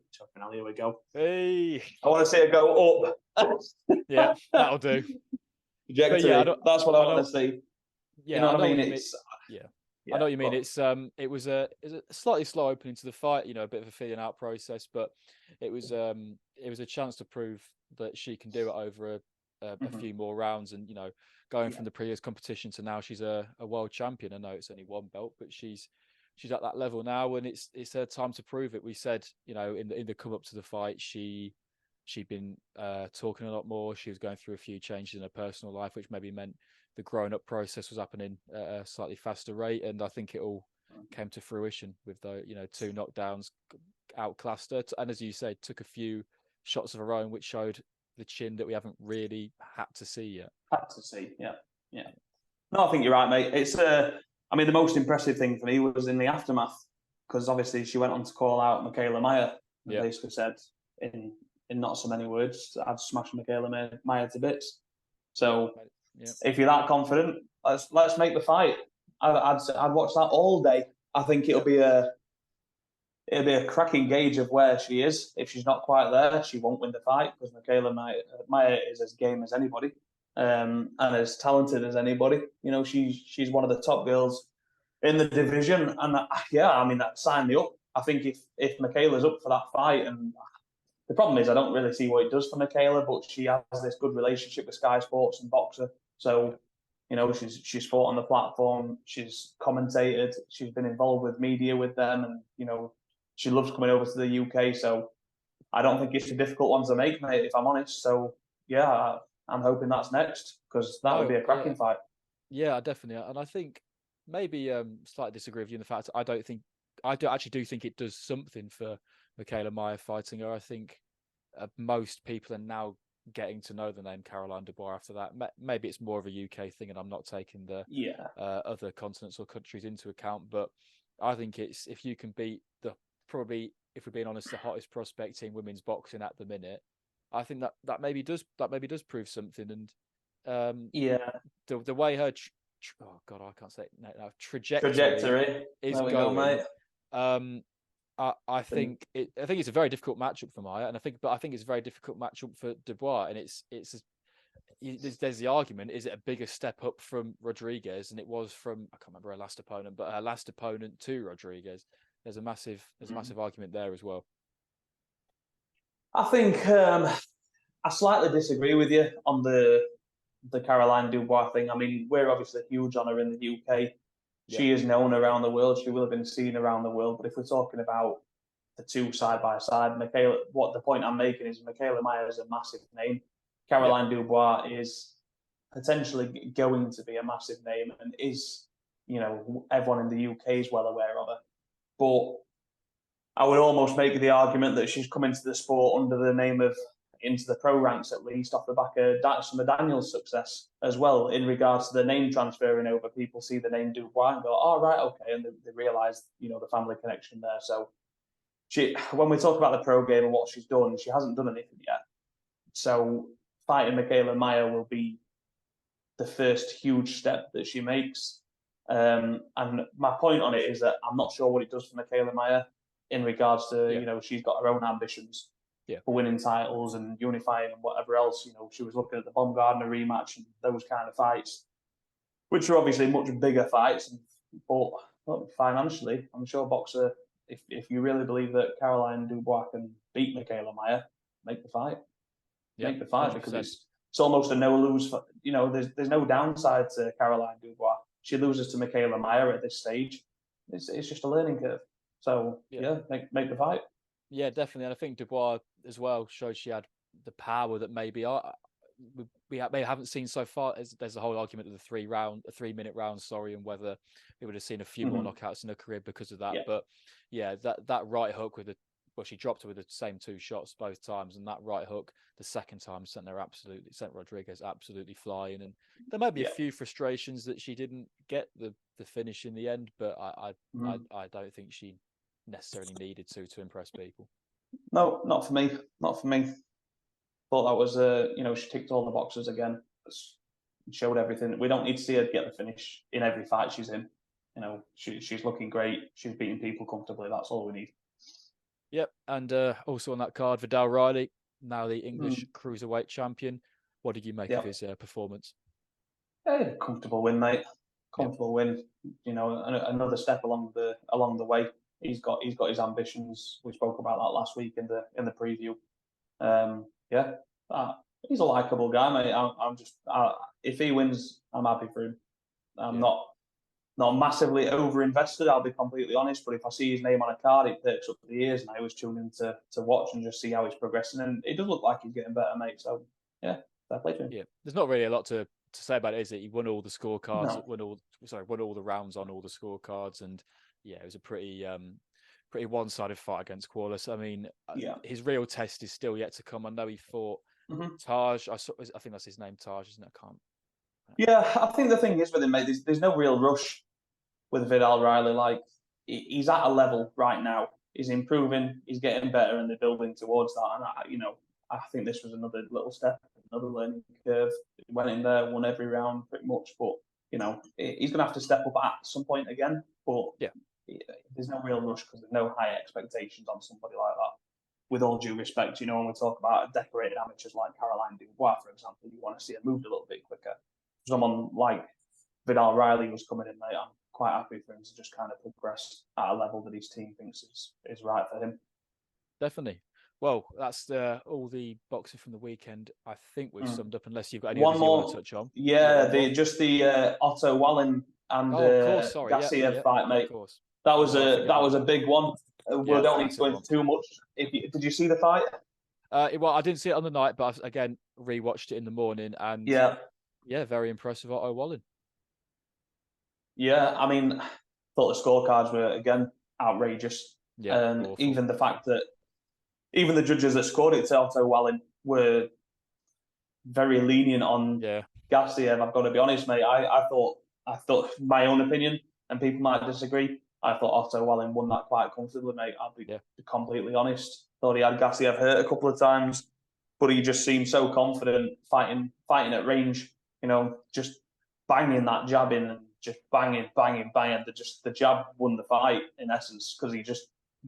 D: Here we go.
E: Hey,
D: I want to see her go up.
E: Yeah, that'll do.
D: Trajectory.
E: Yeah,
D: that's what I want to see.
E: Yeah,
D: you know what I mean?
E: I know what you mean. It was a slightly slow opening to the fight. A bit of a feeling out process, but it was a chance to prove that she can do it over a few more rounds, and going from the previous competition to now, she's a world champion. I know it's only one belt, but she's at that level now, and it's her time to prove it. We said, in the come up to the fight, she'd been talking a lot more. She was going through a few changes in her personal life, which maybe meant the growing up process was happening at a slightly faster rate, and I think it all came to fruition with the 2 knockdowns, outclassed her, and as you said, took a few shots of her own, which showed the chin that we haven't really had to see yet.
D: Yeah. No, I think you're right, mate. It's the most impressive thing for me was in the aftermath, because obviously she went on to call out Michaela Mayer and basically said in not so many words, I'd smash Michaela Mayer to bits. So if you're that confident, let's make the fight. I'd watch that all day. I think it'll be a cracking gauge of where she is. If she's not quite there, she won't win the fight, because Michaela Mayer is as game as anybody, and as talented as anybody. She's one of the top girls in the division, and that signed me up. I think if Michaela's up for that fight, and the problem is I don't really see what it does for Michaela, but she has this good relationship with Sky Sports and Boxer, so she's fought on the platform, she's commentated, she's been involved with media with them, and she loves coming over to the UK. So I don't think it's a difficult one to make, mate, if I'm honest. So I'm hoping that's next, because that would be a cracking fight.
E: Yeah, definitely. And I think maybe slightly disagree with you in the fact I actually do think it does something for Michaela Mayer fighting her. I think most people are now getting to know the name Caroline Dubois after that. Maybe it's more of a UK thing, and I'm not taking the other continents or countries into account. But I think it's, if you can beat probably, if we're being honest, the hottest prospect in women's boxing at the minute, I think that maybe does prove something. And the way her oh god, I can't say it now, trajectory is going.
D: Go, mate.
E: I think it's a very difficult matchup for Mayer, and I think it's a very difficult matchup for Dubois, and there's the argument: is it a bigger step up from Rodriguez than it was from, I can't remember her last opponent, but her last opponent to Rodriguez? There's a massive argument there as well.
D: I think I slightly disagree with you on the Caroline Dubois thing. We're obviously huge on her in the UK. She is known around the world. She will have been seen around the world. But if we're talking about the two side by side, what the point I'm making is Michaela Mayer is a massive name. Caroline Dubois is potentially going to be a massive name, and is, everyone in the UK is well aware of her. But I would almost make the argument that she's come into the sport under the name of, into the pro ranks at least, off the back of some of Daniel's success as well, in regards to the name transferring over. People see the name Dubois and go, oh, right, okay, and they realise, the family connection there. So when we talk about the pro game and what she's done, she hasn't done anything yet. So fighting Michaela Mayer will be the first huge step that she makes. And my point on it is that I'm not sure what it does for Michaela Mayer in regards to, she's got her own ambitions for winning titles and unifying and whatever else. She was looking at the Baumgardner rematch and those kind of fights, which are obviously much bigger fights. But financially, I'm sure Boxer, if you really believe that Caroline Dubois can beat Michaela Mayer, make the fight. Make the fight, 100%. Because it's almost a no-lose. There's no downside to Caroline Dubois. she loses to Michaela Meyer at this stage, it's just a learning curve. So make the fight.
E: Yeah, definitely. And I think Dubois as well showed she had the power that maybe we haven't seen so far. There's a whole argument of the 3-minute round, and whether we would have seen a few more knockouts in her career because of that.
D: Yeah.
E: But yeah, that right hook she dropped her with the same 2 shots both times, and that right hook the second time sent Rodriguez absolutely flying. And there may be a few frustrations that she didn't get the finish in the end, but I don't think she necessarily needed to impress people.
D: No, not for me. Not for me. Thought that was she ticked all the boxes again. Showed everything. We don't need to see her get the finish in every fight she's in. She's looking great. She's beating people comfortably. That's all we need.
E: Yep, and also on that card, Vidal Riley, now the English cruiserweight champion. What did you make of his performance?
D: Comfortable win, mate. Comfortable win. Another step along the way. He's got his ambitions. We spoke about that last week in the preview. He's a likable guy, mate. If he wins, I'm happy for him. I'm not massively over-invested, I'll be completely honest, but if I see his name on a card, it perks up the ears, and I always tune in to watch and just see how he's progressing, and it does look like he's getting better, mate. So, fair play to him.
E: Yeah, there's not really a lot to say about it, is it? He won all the scorecards,
D: No.
E: won all the rounds on all the scorecards, and it was a pretty one-sided fight against Quarles. I mean, his real test is still yet to come. I know he fought Taj. I think that's his name, Taj, isn't it? I can't.
D: Yeah, I think the thing is with him, mate, there's no real rush with Vidal Riley. Like, he's at a level right now. He's improving. He's getting better, and they're building towards that. And I think this was another little step, another learning curve. He went in there, won every round pretty much, but he's going to have to step up at some point again. But there's no real rush because there's no high expectations on somebody like that. With all due respect, when we talk about decorated amateurs like Caroline Dubois, for example, you want to see her moved a little bit quicker. Someone like Vidal Riley was coming in, mate. I'm quite happy for him to just kind of progress at a level that his team thinks is right for him.
E: Definitely. Well, that's all the boxing from the weekend. I think we've summed up, unless you've got any others you want to touch on.
D: Yeah, the Otto Wallin and Gassiev fight, mate. Of course. That was a big one. We don't need to go into too much. Did you see the fight?
E: Well, I didn't see it on the night, but I again rewatched it in the morning, and very impressive Otto Wallin.
D: Yeah, I mean, thought the scorecards were again outrageous.
E: Yeah,
D: and even the fact that even the judges that scored it to Otto Wallin were very lenient on Gassiev. I've got to be honest, mate. I thought my own opinion, and people might disagree. I thought Otto Wallin won that quite comfortably, mate. I'll be completely honest. Thought he had Gassiev hurt a couple of times, but he just seemed so confident fighting at range. Just banging that jab in and just banging. The jab won the fight in essence because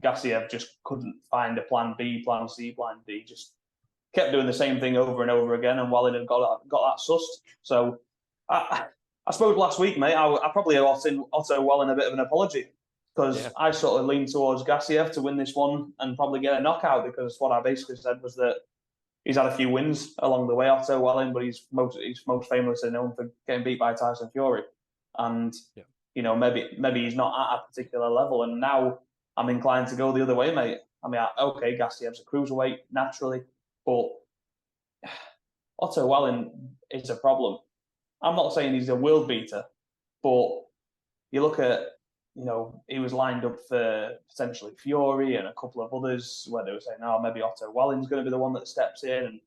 D: Gassiev just couldn't find a plan B, plan C, plan D. Just kept doing the same thing over and over again, and Wallin had got that sussed. So I suppose last week, mate, I probably owe Otto Wallin a bit of an apology because I sort of leaned towards Gassiev to win this one and probably get a knockout, because what I basically said was that he's had a few wins along the way, Otto Wallin, but he's most famously known for getting beat by Tyson Fury. And, maybe he's not at a particular level. And now I'm inclined to go the other way, mate. I mean, okay, Gassiev's a cruiserweight, naturally, but Otto Wallin is a problem. I'm not saying he's a world beater, but you look at, he was lined up for potentially Fury and a couple of others where they were saying, no, maybe Otto Wallin's going to be the one that steps in. And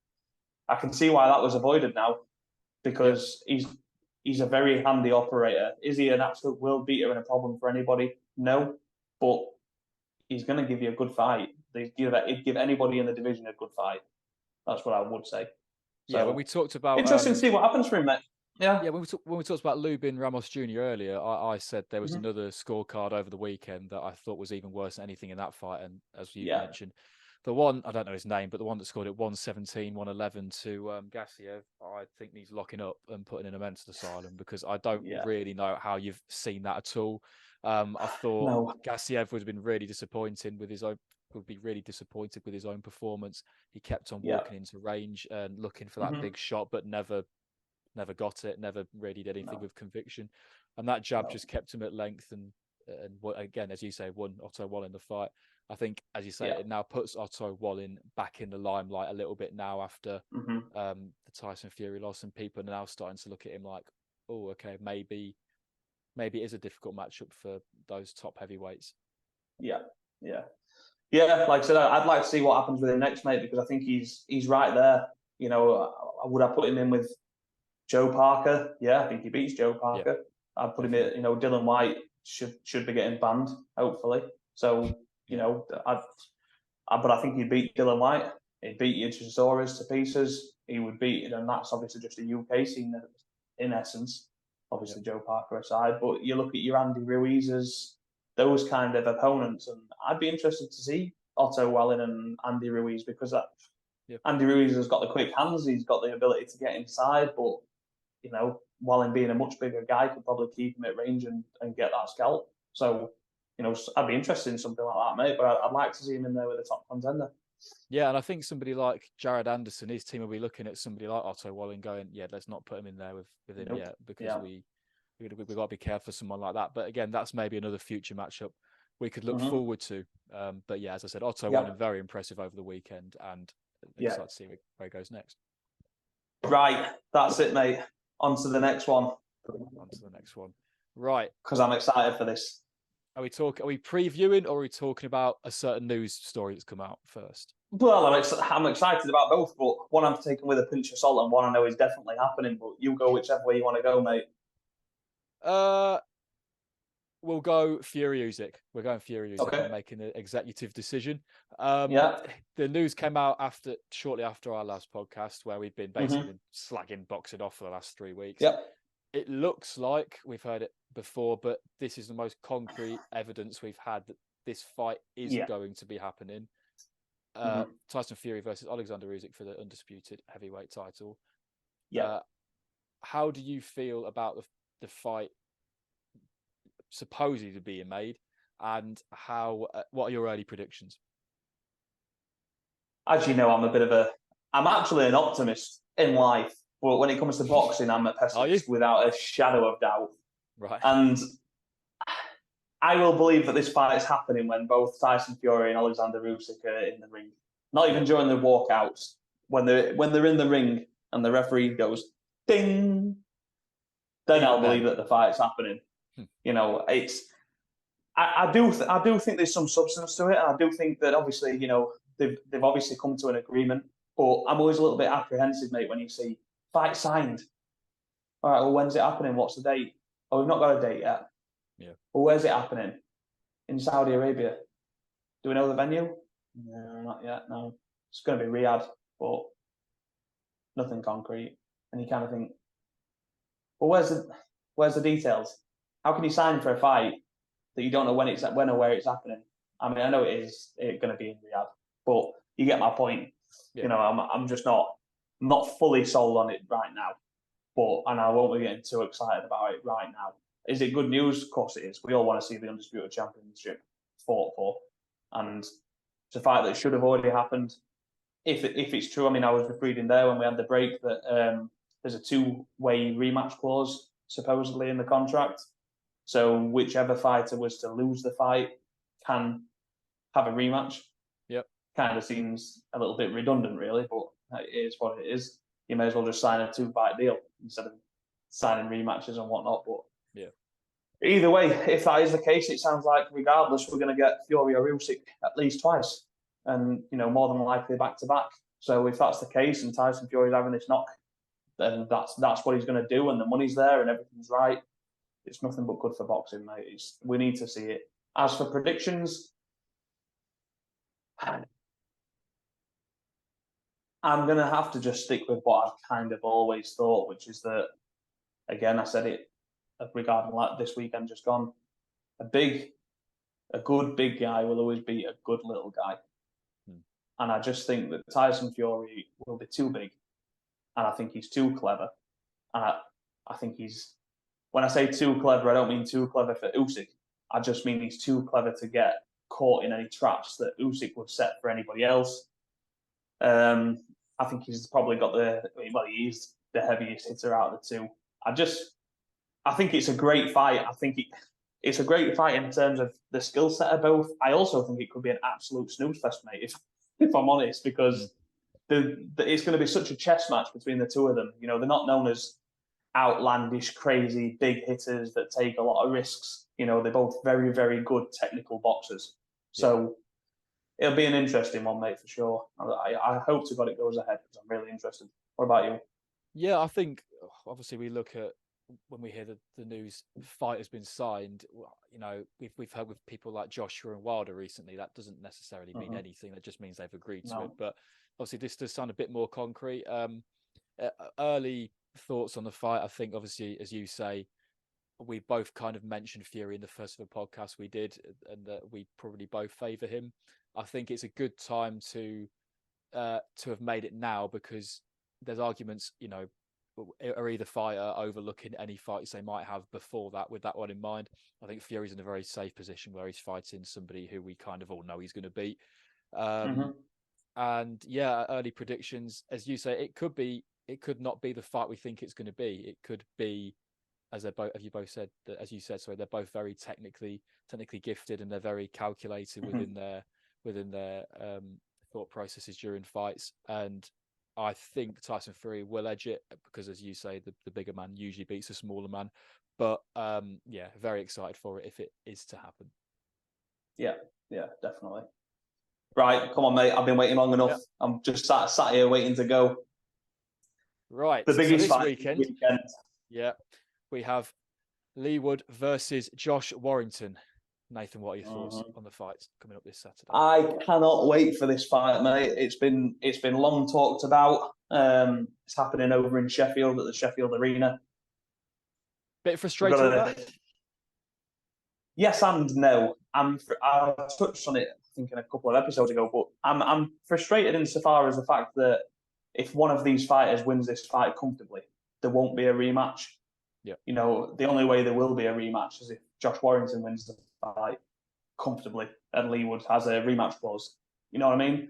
D: I can see why that was avoided now, because he's a very handy operator. Is he an absolute world beater and a problem for anybody? No, but he's going to give you a good fight. He'd give anybody in the division a good fight. That's what I would say. So,
E: when we talked about
D: interesting to see what happens for him, mate.
E: Yeah, when we talked about Lubin Ramos Jr. earlier, I said there was another scorecard over the weekend that I thought was even worse than anything in that fight. And as you mentioned, the one, I don't know his name, but the one that scored it 117, 111 to Gassiev, I think needs locking up and putting in a mental asylum, because I don't really know how you've seen that at all. I thought Gassiev would have been really disappointed with his own performance. He kept on walking into range and looking for that big shot, but never never got it, never really did anything with conviction. And that jab just kept him at length and again, as you say, won Otto Wallin the fight. I think, as you say, it now puts Otto Wallin back in the limelight a little bit now after the Tyson Fury loss, and people are now starting to look at him like, oh, okay, maybe it is a difficult matchup for those top heavyweights.
D: Yeah. Like I said, I'd like to see what happens with him next, mate, because I think he's right there. You know, would I put him in with Joe Parker? Yeah, I think he beats Joe Parker. Yeah. I'd put him in, Dylan White should be getting banned, hopefully. So, but I think he'd beat Dylan White. He'd beat Yujisaurus to pieces. He would beat, and that's obviously just a UK scene in essence. Obviously, Joe Parker aside, but you look at your Andy Ruiz's, those kind of opponents, and I'd be interested to see Otto Wallin and Andy Ruiz, because Andy Ruiz has got the quick hands, he's got the ability to get inside, but Wallin being a much bigger guy could probably keep him at range and get that scalp. So, I'd be interested in something like that, mate, but I'd like to see him in there with a top contender.
E: Yeah, and I think somebody like Jared Anderson, his team will be looking at somebody like Otto Wallin going, let's not put him in there with him yet, because we've got to be careful for someone like that. But again, that's maybe another future matchup we could look forward to. But yeah, as I said, Otto Wallin, very impressive over the weekend, and excited to see where he goes next.
D: Right, that's it, mate. On to the next one.
E: Right.
D: Because I'm excited for this.
E: Are we previewing, or are we talking about a certain news story that's come out first?
D: Well, I'm excited about both, but one I'm taking with a pinch of salt, and one I know is definitely happening. But you go whichever way you want to go, mate.
E: We'll go Fury Usyk. We're going Fury Usyk.
D: Okay.
E: I'm making an executive decision.
D: The
E: news came out shortly after our last podcast, where we've been basically slagging boxing off for the last 3 weeks.
D: Yep.
E: It looks like we've heard it before, but this is the most concrete evidence we've had that this fight is going to be happening. Tyson Fury versus Alexander Usyk for the undisputed heavyweight title.
D: Yeah.
E: How do you feel about the fight supposedly being made, and what are your early predictions?
D: As you know, I'm actually an optimist in life, but when it comes to boxing, I'm a pessimist without a shadow of doubt.
E: Right.
D: And I will believe that this fight is happening when both Tyson Fury and Alexander Usyk are in the ring. Not even during the walkouts. When they're in the ring and the referee goes ding, then I'll believe that the fight's happening. I do think there's some substance to it, and I do think that obviously they've obviously come to an agreement. But I'm always a little bit apprehensive, mate, when you see fight signed. All right, well, when's it happening? What's the date? Oh, we've not got a date yet.
E: Yeah.
D: Well, where's it happening? In Saudi Arabia. Do we know the venue? No, not yet. No, it's going to be Riyadh, but nothing concrete. And you kind of think, well, where's the details? How can you sign for a fight that you don't know when or where it's happening? I mean, I know it's going to be in Riyadh, but you get my point. Yeah. I'm just not fully sold on it right now, and I won't be getting too excited about it right now. Is it good news? Of course it is. We all want to see the undisputed championship fought for, and it's a fight that should have already happened. If it's true, I mean, I was reading there when we had the break that there's a 2-way rematch clause supposedly in the contract. So whichever fighter was to lose the fight can have a rematch.
E: Yep. Kind
D: of seems a little bit redundant, really, but it is what it is. You may as well just sign a 2-fight deal instead of signing rematches and whatnot. But either way, if that is the case, it sounds like regardless, we're going to get Fury or Usyk at least twice, and more than likely back to back. So if that's the case, and Tyson Fury's having this knock, then that's what he's going to do, and the money's there and everything's right. It's nothing but good for boxing, mate. We need to see it. As for predictions, I'm going to have to just stick with what I've kind of always thought, which is that, again, I said it regarding this weekend just gone, a good big guy will always beat a good little guy. And I just think that Tyson Fury will be too big. And I think he's too clever. And I think when I say too clever, I don't mean too clever for Usyk. I just mean he's too clever to get caught in any traps that Usyk would set for anybody else. I think he's probably got he's the heaviest hitter out of the two. I think it's a great fight. I think it's a great fight in terms of the skill set of both. I also think it could be an absolute snooze fest, mate, if I'm honest, because it's going to be such a chess match between the two of them. You know, they're not known as outlandish, crazy, big hitters that take a lot of risks. You know, they're both very, very good technical boxers. So it'll be an interesting one, mate, for sure. I hope to God it goes ahead because I'm really interested. What about you?
E: Yeah, I think obviously we look at when we hear the news fight has been signed. You know, we've heard with people like Joshua and Wilder recently. That doesn't necessarily mean anything. That just means they've agreed to it. But obviously, this does sound a bit more concrete. Early thoughts on the fight. I think obviously, as you say, we both kind of mentioned Fury in the first of the podcast we did, and that we probably both favour him. I think it's a good time to have made it now because there's arguments, you know, are either fighter overlooking any fights they might have before that with that one in mind. I think Fury's in a very safe position where he's fighting somebody who we kind of all know he's going to beat. And yeah, early predictions, as you say, it could not be the fight we think it's going to be. It could be, as you both said, they're both very technically gifted and they're very calculated within their thought processes during fights. And I think Tyson Fury will edge it because, as you say, the bigger man usually beats the smaller man. But yeah, very excited for it if it is to happen. Yeah,
D: definitely. Right, come on, mate. I've been waiting long enough. Yeah. I'm just sat here waiting to go.
E: Right,
D: the biggest
E: so
D: fight
E: weekend. Yeah, we have Leigh Wood versus Josh Warrington. Nathan, what are your thoughts on the fights coming up this Saturday?
D: I cannot wait for this fight, mate. It's been long talked about. It's happening over in Sheffield at the Sheffield Arena.
E: Bit frustrated with that?
D: Yes and no. I touched on it, I think, in a couple of episodes ago, but I'm frustrated insofar as the fact that if one of these fighters wins this fight comfortably, there won't be a rematch.
E: Yeah.
D: You know, the only way there will be a rematch is if Josh Warrington wins the fight comfortably and Leigh Wood has a rematch clause. You know what I mean?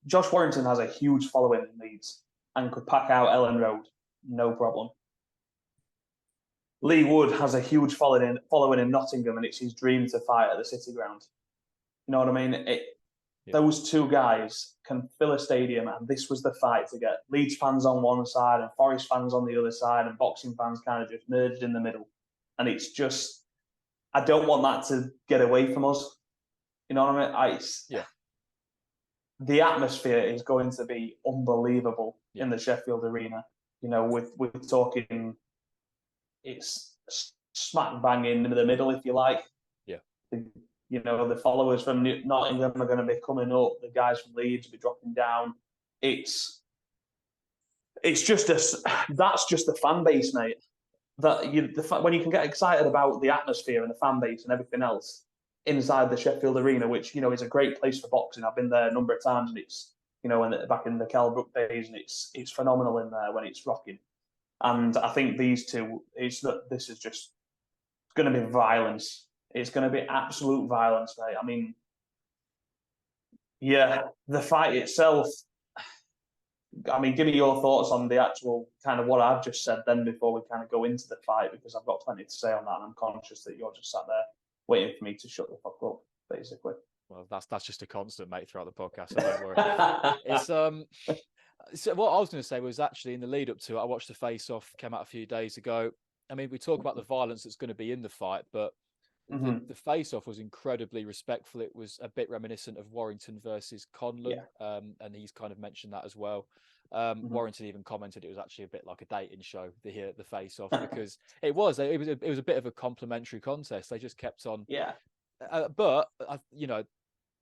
D: Josh Warrington has a huge following in Leeds and could pack out Ellen Road, no problem. Leigh Wood has a huge following in Nottingham, and it's his dream to fight at the City Ground. You know what I mean? Those two guys can fill a stadium, and this was the fight to get Leeds fans on one side and Forest fans on the other side, and boxing fans kind of just merged in the middle. And it's just, I don't want that to get away from us. You know what I mean? The atmosphere is going to be unbelievable in the Sheffield Arena. You know, we're talking, it's smack bang in the middle, if you like.
E: Yeah.
D: You know, the followers from Nottingham are going to be coming up. The guys from Leeds will be dropping down. It's just that's just the fan base, mate. When you can get excited about the atmosphere and the fan base and everything else inside the Sheffield Arena, which, you know, is a great place for boxing. I've been there a number of times, and it's, you know, back in the Kelbrook days, and it's phenomenal in there when it's rocking. And I think these two, this is just going to be violence. It's going to be absolute violence, mate. I mean, yeah, the fight itself. I mean, give me your thoughts on the actual kind of what I've just said then before we kind of go into the fight, because I've got plenty to say on that, and I'm conscious that you're just sat there waiting for me to shut the fuck up, basically.
E: Well, that's just a constant, mate, throughout the podcast, so don't worry. It's so what I was going to say was actually in the lead up to it, I watched the face-off, came out a few days ago. I mean, we talk about the violence that's going to be in the fight, but the face-off was incredibly respectful. It was a bit reminiscent of Warrington versus Conlon, and he's kind of mentioned that as well. Warrington even commented it was actually a bit like a dating show, the face-off, because it was a bit of a complimentary contest. They just kept on.
D: Yeah.
E: But you know,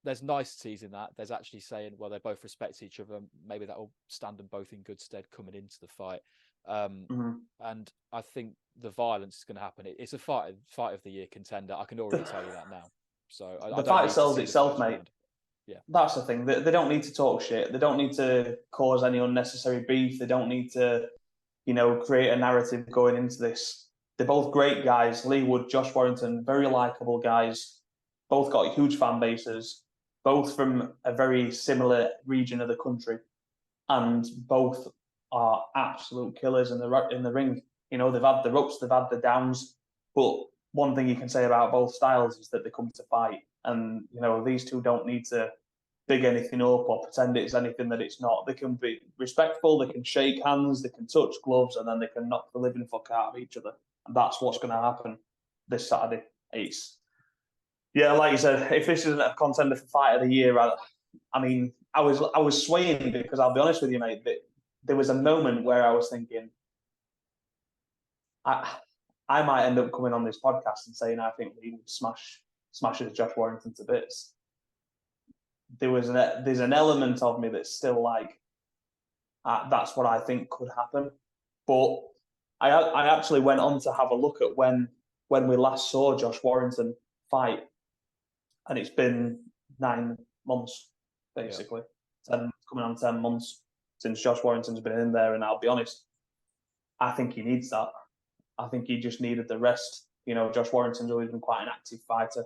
E: there's niceties in that. There's actually saying, well, they both respect each other. Maybe that will stand them both in good stead coming into the fight. And I think the violence is going to happen. It's a fight of the year contender. I can already tell you that now. So
D: the fight sells itself, mate.
E: Round. Yeah,
D: that's the thing. They don't need to talk shit. They don't need to cause any unnecessary beef. They don't need to, you know, create a narrative going into this. They're both great guys. Leigh Wood, Josh Warrington, very likable guys. Both got huge fan bases. Both from a very similar region of the country. and both are absolute killers in the ring. You know, they've had the ups, they've had the downs, but one thing you can say about both styles is that they come to fight, and you know these two don't need to big anything up or pretend it's anything that it's not. They can be respectful, they can shake hands, they can touch gloves, and then they can knock the living fuck out of each other. And that's what's going to happen this Saturday. Yeah, like you said, if this isn't a contender for fight of the year, I mean, I was swaying because I'll be honest with you, mate. There was a moment where I was thinking, I might end up coming on this podcast and saying I think Leigh Wood smashes Josh Warrington to bits. There's an element of me that's still like, that's what I think could happen. But I actually went on to have a look at when we last saw Josh Warrington fight, and it's been 9 months basically, coming on 10 months since Josh Warrington's been in there. And I'll be honest, I think he needs that. I think he just needed the rest. You know, Josh Warrington's always been quite an active fighter.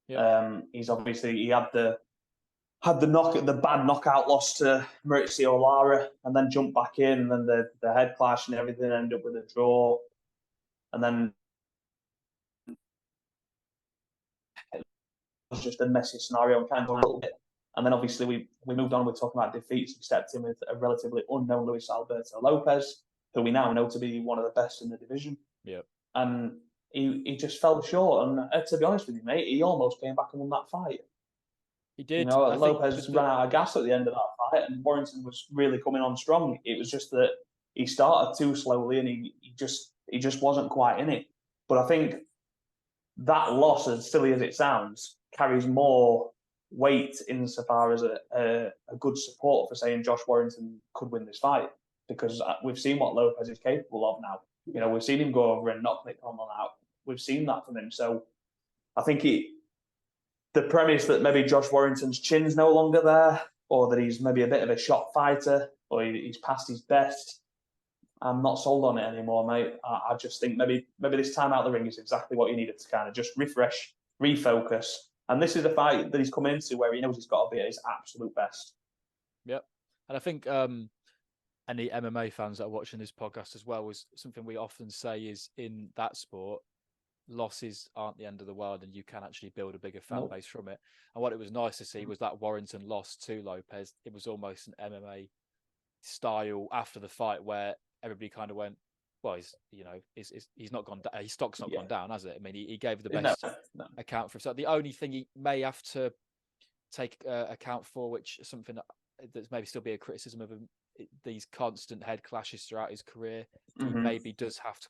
D: Yeah. He's obviously he had the bad knockout loss to Maurizio Lara, and then jumped back in, and then the head clash and everything ended up with a draw, and then it was just a messy scenario and kind of a little bit. And then obviously we moved on with talking about defeats. We stepped in with a relatively unknown Luis Alberto Lopez, who we now know to be one of the best in the division.
E: Yep.
D: And he just fell short. And to be honest with you, mate, he almost came back and won that fight.
E: He did.
D: You know, Lopez ran out of gas at the end of that fight, and Warrington was really coming on strong. It was just that he started too slowly, and he just wasn't quite in it. But I think that loss, as silly as it sounds, carries more weight insofar as a good support for saying Josh Warrington could win this fight, because we've seen what Lopez is capable of now. You know, we've seen him go over and knock Nick Conlon out. We've seen that from him. So I think the premise that maybe Josh Warrington's chin's no longer there, or that he's maybe a bit of a shot fighter, or he's past his best, I'm not sold on it anymore, mate. I just think maybe this time out the ring is exactly what you needed to kind of just refresh, refocus. And this is a fight that he's come into where he knows he's got to be at his absolute best.
E: Yep. And I think any MMA fans that are watching this podcast as well, was something we often say is in that sport, losses aren't the end of the world, and you can actually build a bigger fan base from it. And what it was nice to see was that Warrington loss to Lopez. It was almost an MMA style after the fight where everybody kind of went, well, he's not gone down. His stock's not gone down, has it? I mean, he gave the best account for himself. The only thing he may have to take account for, which is something that's maybe still be a criticism of him, these constant head clashes throughout his career. He maybe does have to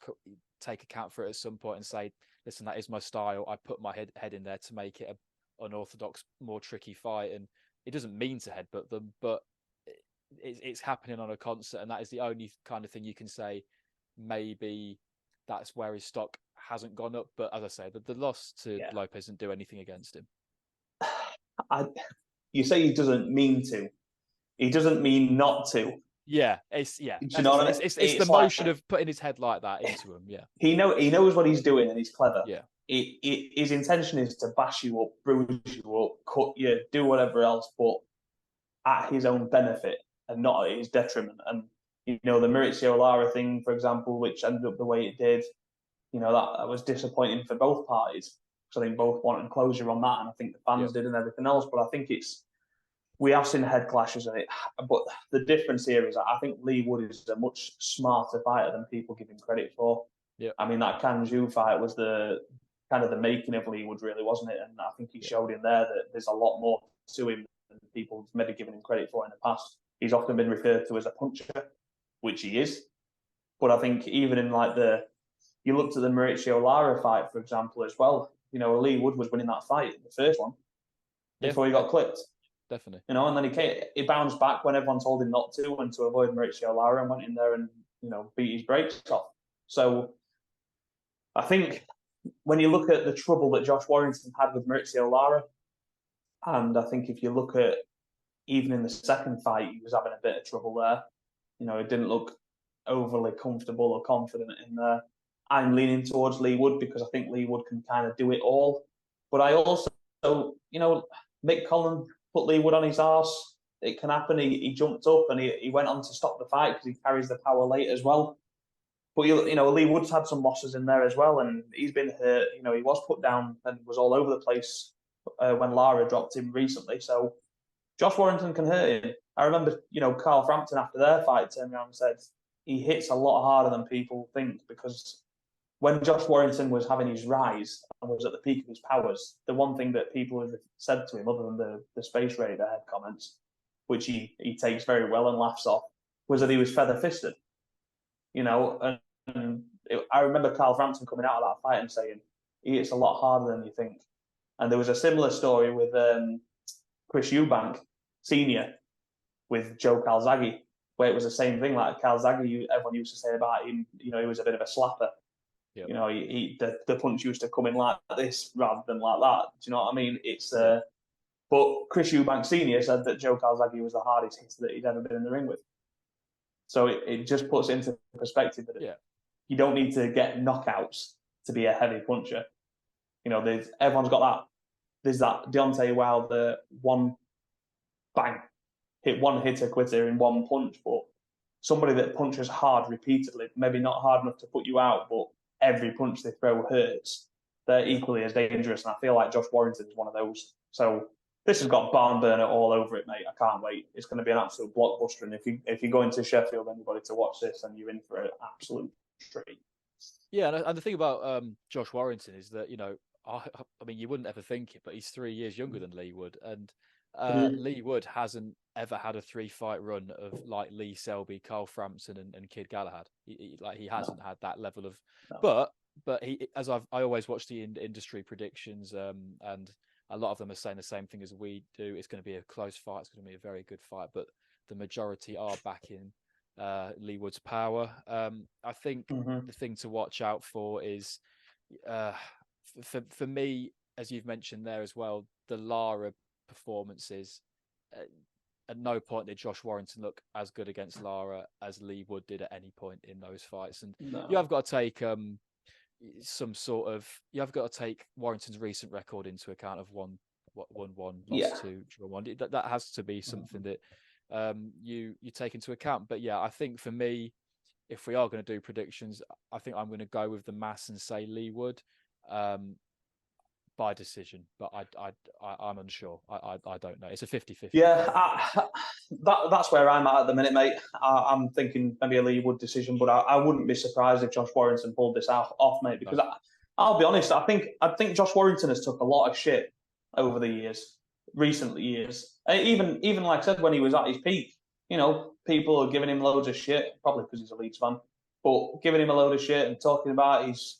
E: take account for it at some point and say, listen, that is my style. I put my head in there to make it an unorthodox, more tricky fight. And it doesn't mean to headbutt them, but it's happening on a constant. And that is the only kind of thing you can say, maybe that's where his stock hasn't gone up. But as I say, the loss to Lopez didn't do anything against him.
D: You say he doesn't mean to. He doesn't mean not to.
E: Yeah, it's the motion of putting his head like that into him. Yeah, he
D: knows what he's doing, and he's clever.
E: Yeah,
D: his intention is to bash you up, bruise you up, cut you, do whatever else, but at his own benefit and not at his detriment. And you know, the Maurizio Lara thing, for example, which ended up the way it did, you know, that was disappointing for both parties. So I think both wanted closure on that, and I think the fans did and everything else. But I think we have seen head clashes in it, but the difference here is that I think Leigh Wood is a much smarter fighter than people give him credit for.
E: Yeah,
D: I mean, that Kanju fight was the kind of the making of Leigh Wood, really, wasn't it? And I think he showed in there that there's a lot more to him than people maybe given him credit for in the past. He's often been referred to as a puncher, which he is. But I think even in you looked at the Maurizio Lara fight, for example, as well. You know, Leigh Wood was winning that fight, the first one, before he got clipped.
E: Definitely.
D: You know, and then he bounced back when everyone told him not to, and to avoid Maurizio Lara, and went in there and, you know, beat his brakes off. So I think when you look at the trouble that Josh Warrington had with Maurizio Lara, and I think if you look at even in the second fight, he was having a bit of trouble there. You know, it didn't look overly comfortable or confident in there. I'm leaning towards Leigh Wood because I think Leigh Wood can kind of do it all. But I also, you know, Nick Conlon put Leigh Wood on his arse. it can happen. He jumped up and he went on to stop the fight because he carries the power late as well. But Leigh Wood's had some losses in there as well, and he's been hurt. He was put down and was all over the place when Lara dropped him recently. So Josh Warrington can hurt him. I remember, Carl Frampton after their fight turned around and said he hits a lot harder than people think, because when Josh Warrington was having his rise and was at the peak of his powers, the one thing that people have said to him, other than the Space Raider head comments, which he takes very well and laughs off, was that he was feather-fisted. I remember Carl Frampton coming out of that fight and saying he hits a lot harder than you think. And there was a similar story with Chris Eubank Senior with Joe Calzaghe, where it was the same thing. Like Calzaghe, everyone used to say about him, he was a bit of a slapper. Yep. The punch used to come in like this rather than like that. Do you know what I mean? But Chris Eubank Senior said that Joe Calzaghe was the hardest hitter that he'd ever been in the ring with. So it just puts it into perspective that you don't need to get knockouts to be a heavy puncher. Everyone's got that. There's that Deontay Wilder one bang, hit one hitter quitter in one punch, but somebody that punches hard repeatedly, maybe not hard enough to put you out, but every punch they throw hurts. They're equally as dangerous, and I feel like Josh Warrington is one of those. So this has got barn burner all over it, mate. I can't wait. It's going to be an absolute blockbuster. And if you're going to Sheffield, anybody, to watch this, and you're in for an absolute treat.
E: Yeah, and the thing about Josh Warrington is that, I mean, you wouldn't ever think it, but he's 3 years younger than Leigh Wood. And Leigh Wood hasn't ever had a 3-fight run of like Lee Selby, Carl Frampton, and Kid Galahad. He hasn't had that level of. No. But he, as I always watch the industry predictions, and a lot of them are saying the same thing as we do. It's going to be a close fight. It's going to be a very good fight. But the majority are backing Leigh Wood's power. I think the thing to watch out for is, for me, as you've mentioned there as well, the Lara performances. At no point did Josh Warrington look as good against Lara as Leigh Wood did at any point in those fights. And you have got to take you have got to take Warrington's recent record into account of won 1, lost 2, draw 1. That has to be something that you take into account. But yeah, I think for me, if we are going to do predictions, I think I'm going to go with the mass and say Leigh Wood by decision. But I'm unsure. I don't know. It's a 50-50.
D: Yeah, that's where I'm at the minute, mate. I'm thinking maybe a Leigh Wood decision, but I wouldn't be surprised if Josh Warrington pulled this off, mate. Because I'll be honest, I think Josh Warrington has took a lot of shit over the recent years. Even like I said, when he was at his peak, people are giving him loads of shit, probably because he's a Leeds fan, but giving him a load of shit and talking about his,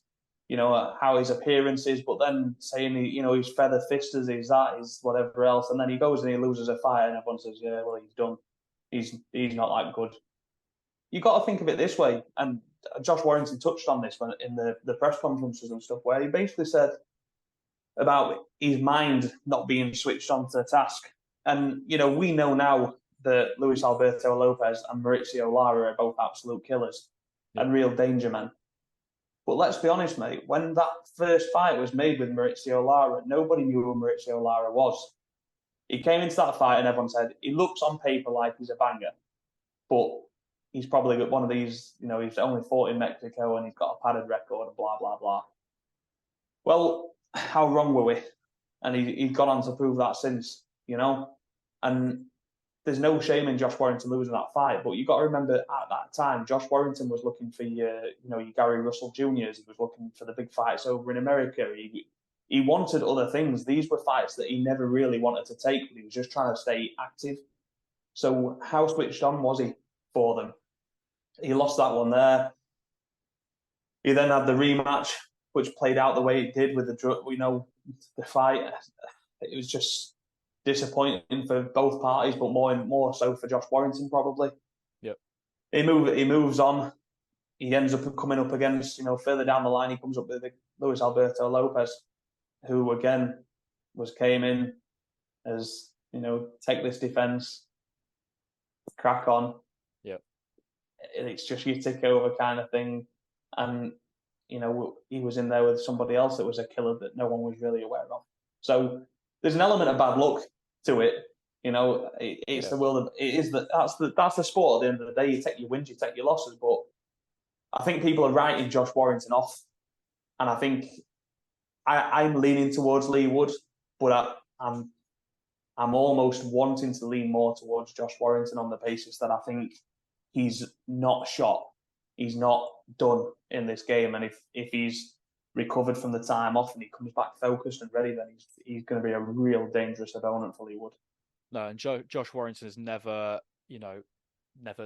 D: how his appearance is, but then saying, he's feather-fisted, he's that, he's whatever else, and then he goes and he loses a fight, and everyone says, yeah, well, he's done. He's not that good. You got to think of it this way, and Josh Warrington touched on this when in the press conferences and stuff, where he basically said about his mind not being switched on to task. And, we know now that Luis Alberto Lopez and Maurizio Lara are both absolute killers and real danger men. But let's be honest, mate, when that first fight was made with Maurizio Lara, nobody knew who Maurizio Lara was. He came into that fight and everyone said, he looks on paper like he's a banger, but he's probably got one of these, he's only fought in Mexico and he's got a padded record and blah, blah, blah. Well, how wrong were we? And he's gone on to prove that since, and there's no shame in Josh Warrington losing that fight, but you got to remember at that time, Josh Warrington was looking for your Gary Russell Juniors. He was looking for the big fights over in America. He wanted other things. These were fights that he never really wanted to take, but he was just trying to stay active. So how switched on was he for them? He lost that one there. He then had the rematch, which played out the way it did with the fight. It was just disappointing for both parties, but more so for Josh Warrington probably.
E: Yep.
D: He moves on. He ends up coming up against, further down the line, he comes up with Luis Alberto Lopez, who again came in as, take this defense, crack on.
E: Yep.
D: It's just your tick over kind of thing. And, he was in there with somebody else that was a killer that no one was really aware of. So there's an element of bad luck to it. It's the world of it is that's the sport. At the end of the day, you take your wins, you take your losses. But I think people are writing Josh Warrington off, and I think I'm leaning towards Leigh Wood, but I'm almost wanting to lean more towards Josh Warrington on the basis that I think he's not shot, he's not done in this game, and if he's recovered from the time off and he comes back focused and ready, then he's going to be a real dangerous opponent for Leigh Wood.
E: No, and Josh Warrington has never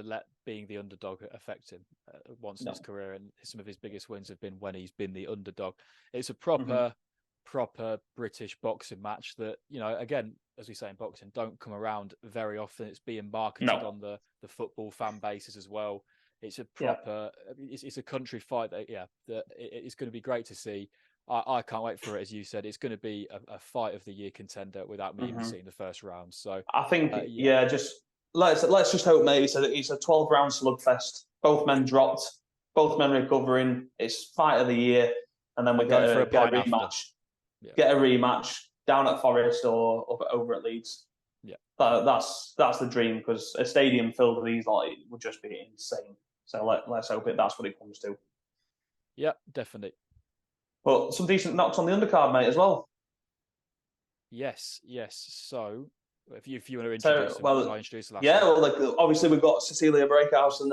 E: let being the underdog affect him once in his career, and some of his biggest wins have been when he's been the underdog. It's a proper British boxing match that, again, as we say in boxing, don't come around very often. It's being marketed on the football fan bases as well. It's a proper, it's a country fight that it's going to be great to see. I can't wait for it. As you said, it's going to be a fight of the year contender without me even seeing the first round. So
D: I think, just let's just hope, mate. It's a 12-round slugfest. Both men dropped, both men recovering. It's fight of the year, and then we get a rematch. Yeah. Get a rematch down at Forest or over at Leeds.
E: Yeah,
D: that's the dream, because a stadium filled with these would just be insane. So let's hope that's what it comes to.
E: Yeah, definitely.
D: But some decent knocks on the undercard, mate, as well.
E: Yes. So, if you want to introduce them, I introduced last week.
D: Well, obviously we've got Cecilia Breakhouse and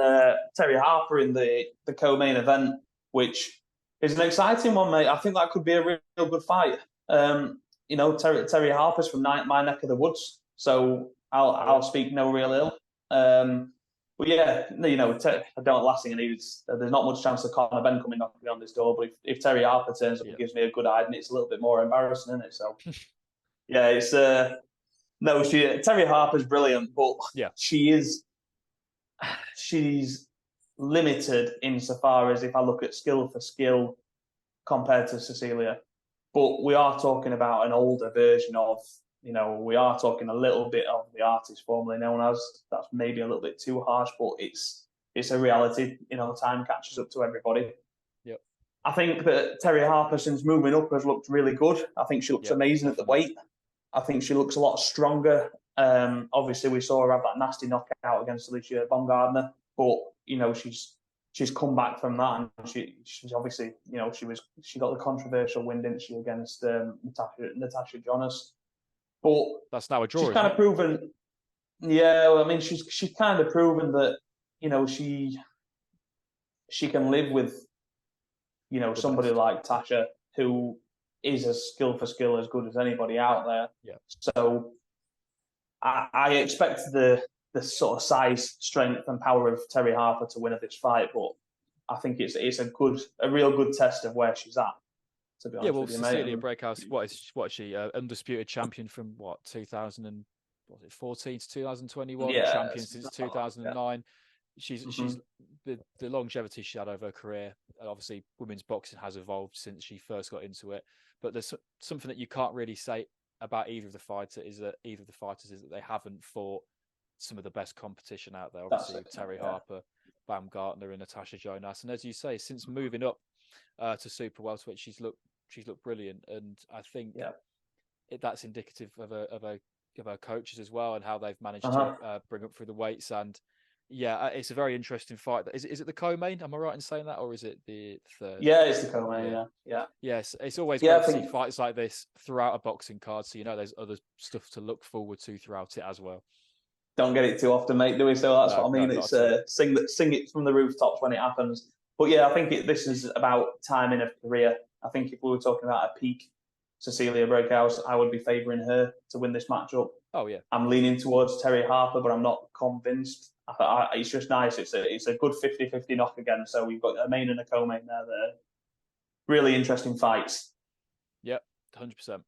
D: Terry Harper in the co-main event, which is an exciting one, mate. I think that could be a real good fight. Terry Harper's from my neck of the woods, so I'll speak no real ill. But yeah, I don't last thing I need is there's not much chance of Conor Benn coming knocking on this door. But if Terry Harper turns up and gives me a good eye, then it's a little bit more embarrassing, isn't it? So yeah, it's Terry Harper's brilliant, but she's limited insofar as if I look at skill for skill compared to Cecilia. But we are talking about an older version of, we are talking a little bit of the artist formerly known as. That's maybe a little bit too harsh, but it's a reality. Time catches up to everybody.
E: Yep.
D: I think that Terry Harper, since moving up, has looked really good. I think she looks amazing at the weight. I think she looks a lot stronger. Obviously, we saw her have that nasty knockout against Alicia Baumgardner, but she's come back from that, and she's obviously she got the controversial win, didn't she, against Natasha Jonas. But
E: that's now a draw.
D: She's kind of proven. Yeah, well, I mean, she's kind of proven that she can live with somebody like Tasha, who is as skill for skill as good as anybody out there.
E: Yeah.
D: So I expect the sort of size, strength, and power of Terry Harper to win at this fight, but I think it's a real good test of where she's at. To be honest with you,
E: Cecilia Breakhouse, what is she? Undisputed champion from 2014 to 2021. Champion since 2009. She's the longevity she had over her career. Obviously, women's boxing has evolved since she first got into it. But there's something that you can't really say about either of the fighters is that they haven't fought some of the best competition out there. Obviously, Terry Harper, Baumgartner, and Natasha Jonas. And as you say, since moving up to super welterweight, she's looked brilliant. And I think that's indicative of her coaches as well, and how they've managed to bring up through the weights. And it's a very interesting fight. Is it the co-main? Am I right in saying that, or is it the third?
D: Yeah, it's the co-main. Yeah.
E: Yes, it's always great to see fights like this throughout a boxing card, so there's other stuff to look forward to throughout it as well.
D: Don't get it too often, mate, do we? So that's what I mean. It's sing it from the rooftops when it happens. But yeah, I think this is about timing of career. I think if we were talking about a peak Cecilia Breakhouse, I would be favouring her to win this matchup.
E: Oh yeah,
D: I'm leaning towards Terry Harper, but I'm not convinced. It's just nice. It's a good 50-50 knock again. So we've got a main and a co-main there. They're really interesting fights.
E: Yep, 100%.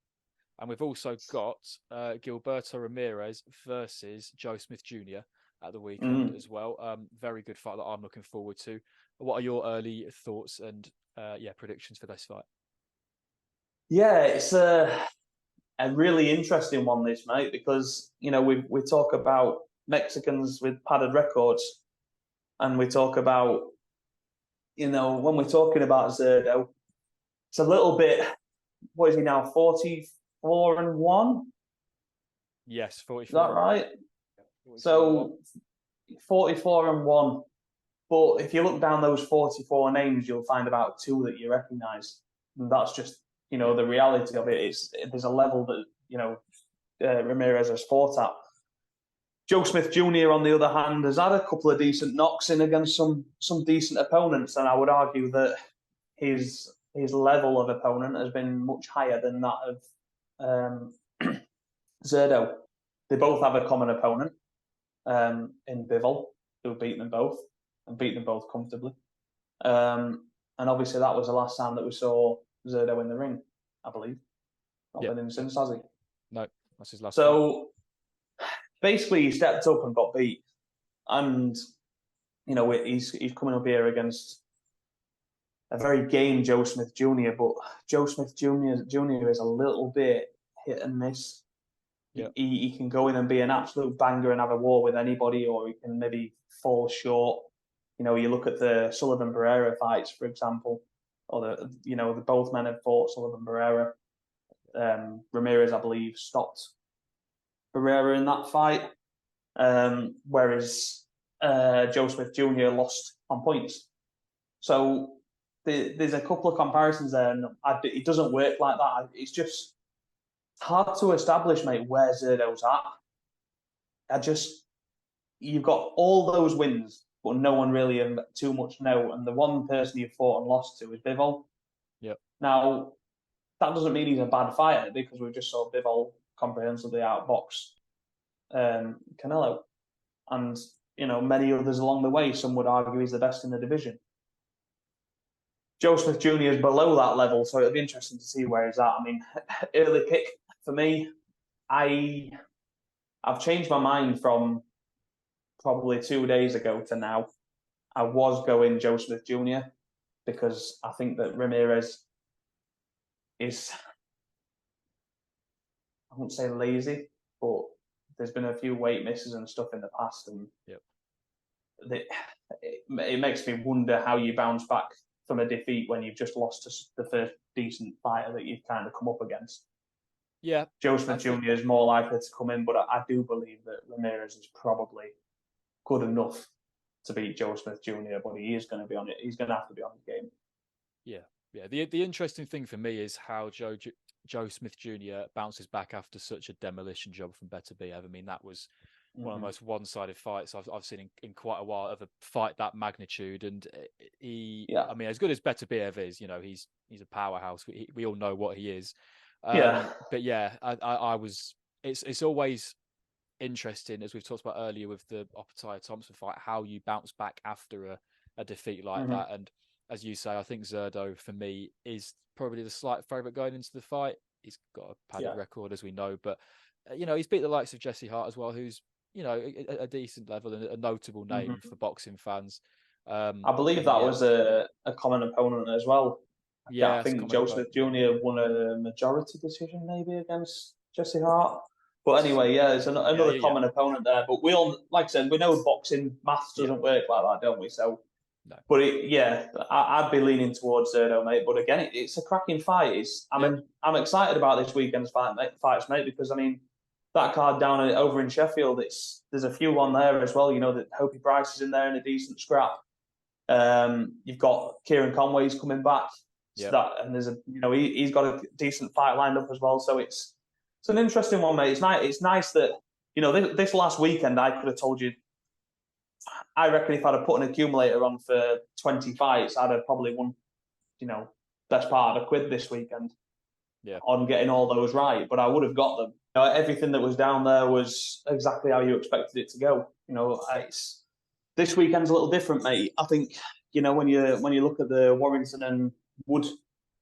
E: And we've also got Gilberto Ramirez versus Joe Smith Jr. at the weekend as well. Very good fight that I'm looking forward to. What are your early thoughts and predictions for this fight?
D: Yeah, it's a really interesting one, this, mate, because we talk about Mexicans with padded records, and we talk about when we're talking about Zerdo, it's a little bit. What is he now? 44-1.
E: Yes, 44.
D: Is that right?
E: 44.
D: So 44-1. But if you look down those 44 names, you'll find about 2 that you recognise. And that's just, the reality of it. There's a level that, Ramirez has fought at. Joe Smith Jr., on the other hand, has had a couple of decent knocks in against some decent opponents, and I would argue that his level of opponent has been much higher than that of Zerdo. They both have a common opponent in Bivol, who've beaten them both and beaten them both comfortably. And obviously that was the last time that we saw Zerdo in the ring, I believe. Not been in since, has he?
E: No, that's his last
D: fight.
E: So
D: basically he stepped up and got beat. And, he's coming up here against a very game Joe Smith Jr., but Joe Smith Jr. is a little bit hit and miss.
E: Yep.
D: He can go in and be an absolute banger and have a war with anybody, or he can maybe fall short. You look at the Sullivan Barrera fights, for example, or the both men have fought Sullivan Barrera. Ramirez, I believe, stopped Barrera in that fight, whereas Joe Smith Jr. lost on points. So there's a couple of comparisons there, and it doesn't work like that. It's just hard to establish, mate, where Zerdo's at. You've got all those wins, but no one really too much know. And the one person you've fought and lost to is Bivol.
E: Yep.
D: Now, that doesn't mean he's a bad fighter, because we just saw Bivol comprehensively outbox Canelo. And, many others along the way, some would argue he's the best in the division. Joe Smith Jr. is below that level, so it'll be interesting to see where he's at. I mean, early pick for me, I've changed my mind from probably 2 days ago to now. I was going Joe Smith Jr. because I think that Ramirez is, I wouldn't say lazy, but there's been a few weight misses and stuff in the past, and it makes me wonder how you bounce back from a defeat when you've just lost to the first decent fighter that you've kind of come up against.
E: Yeah,
D: Joe Smith Jr. is more likely to come in, but I do believe that Ramirez is probably good enough to beat Joe Smith Jr. But he is going to be on it. He's going to have to be on the game.
E: Yeah. The interesting thing for me is how Joe Smith Jr. bounces back after such a demolition job from Better Biev. I mean, that was one of the most one-sided fights I've seen in quite a while, of a fight that magnitude. And I mean, as good as Better Biev is, he's a powerhouse. We all know what he is. But yeah, I was. It's always interesting, as we've talked about earlier with the Opetaya Thompson fight, how you bounce back after a defeat like that. And as you say, I think Zerdo, for me, is probably the slight favourite going into the fight. He's got a padded record, as we know, but he's beat the likes of Jesse Hart as well, who's a decent level and a notable name for boxing fans.
D: I believe that was a common opponent as well.
E: Yeah,
D: I think Joe Smith Jr. won a majority decision maybe against Jesse Hart. But anyway, it's another common opponent there. But we all, like I said, we know boxing maths doesn't work like that, don't we? So,
E: no.
D: But I'd be leaning towards Zerdo, mate. But again, it's a cracking fight. I'm excited about this weekend's fights, mate, because I mean that card down over in Sheffield, there's a few on there as well. That Hopi Price is in there in a decent scrap. You've got Kieran Conway's coming back. So and there's he's got a decent fight lined up as well. So it's an interesting one, mate. It's nice that this last weekend I could have told you. I reckon if I'd have put an accumulator on for 20 fights, I'd have probably won, best part of £1 this weekend. On getting all those right, but I would have got them. Everything that was down there was exactly how you expected it to go. This weekend's a little different, mate. I think when you look at the Warrington and Wood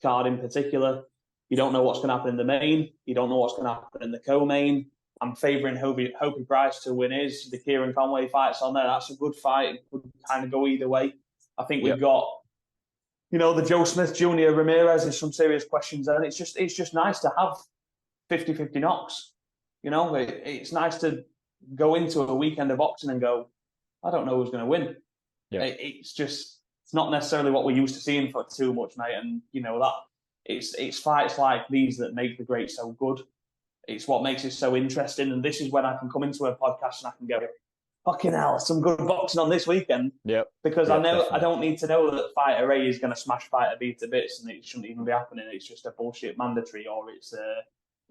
D: card in particular, you don't know what's going to happen in the main. You don't know what's going to happen in the co-main. I'm favouring Hopi Price to win the Kieran Conway fight's on there. That's a good fight. It could kind of go either way. I think we've got, the Joe Smith Jr. Ramirez. There's some serious questions there. And it's just nice to have 50-50 knocks. It's nice to go into a weekend of boxing and go, I don't know who's going to win. Yeah. It's not necessarily what we're used to seeing for too much, mate. And that it's fights like these that make the great so good. it's what makes it so interesting. And this is when I can come into a podcast and I can go, fucking hell, some good boxing on this weekend.
E: Yep.
D: Because
E: Yep,
D: I know
E: definitely.
D: I don't need to know that fighter A is going to smash fighter B to bits, and it shouldn't even be happening. It's just a bullshit mandatory, or it's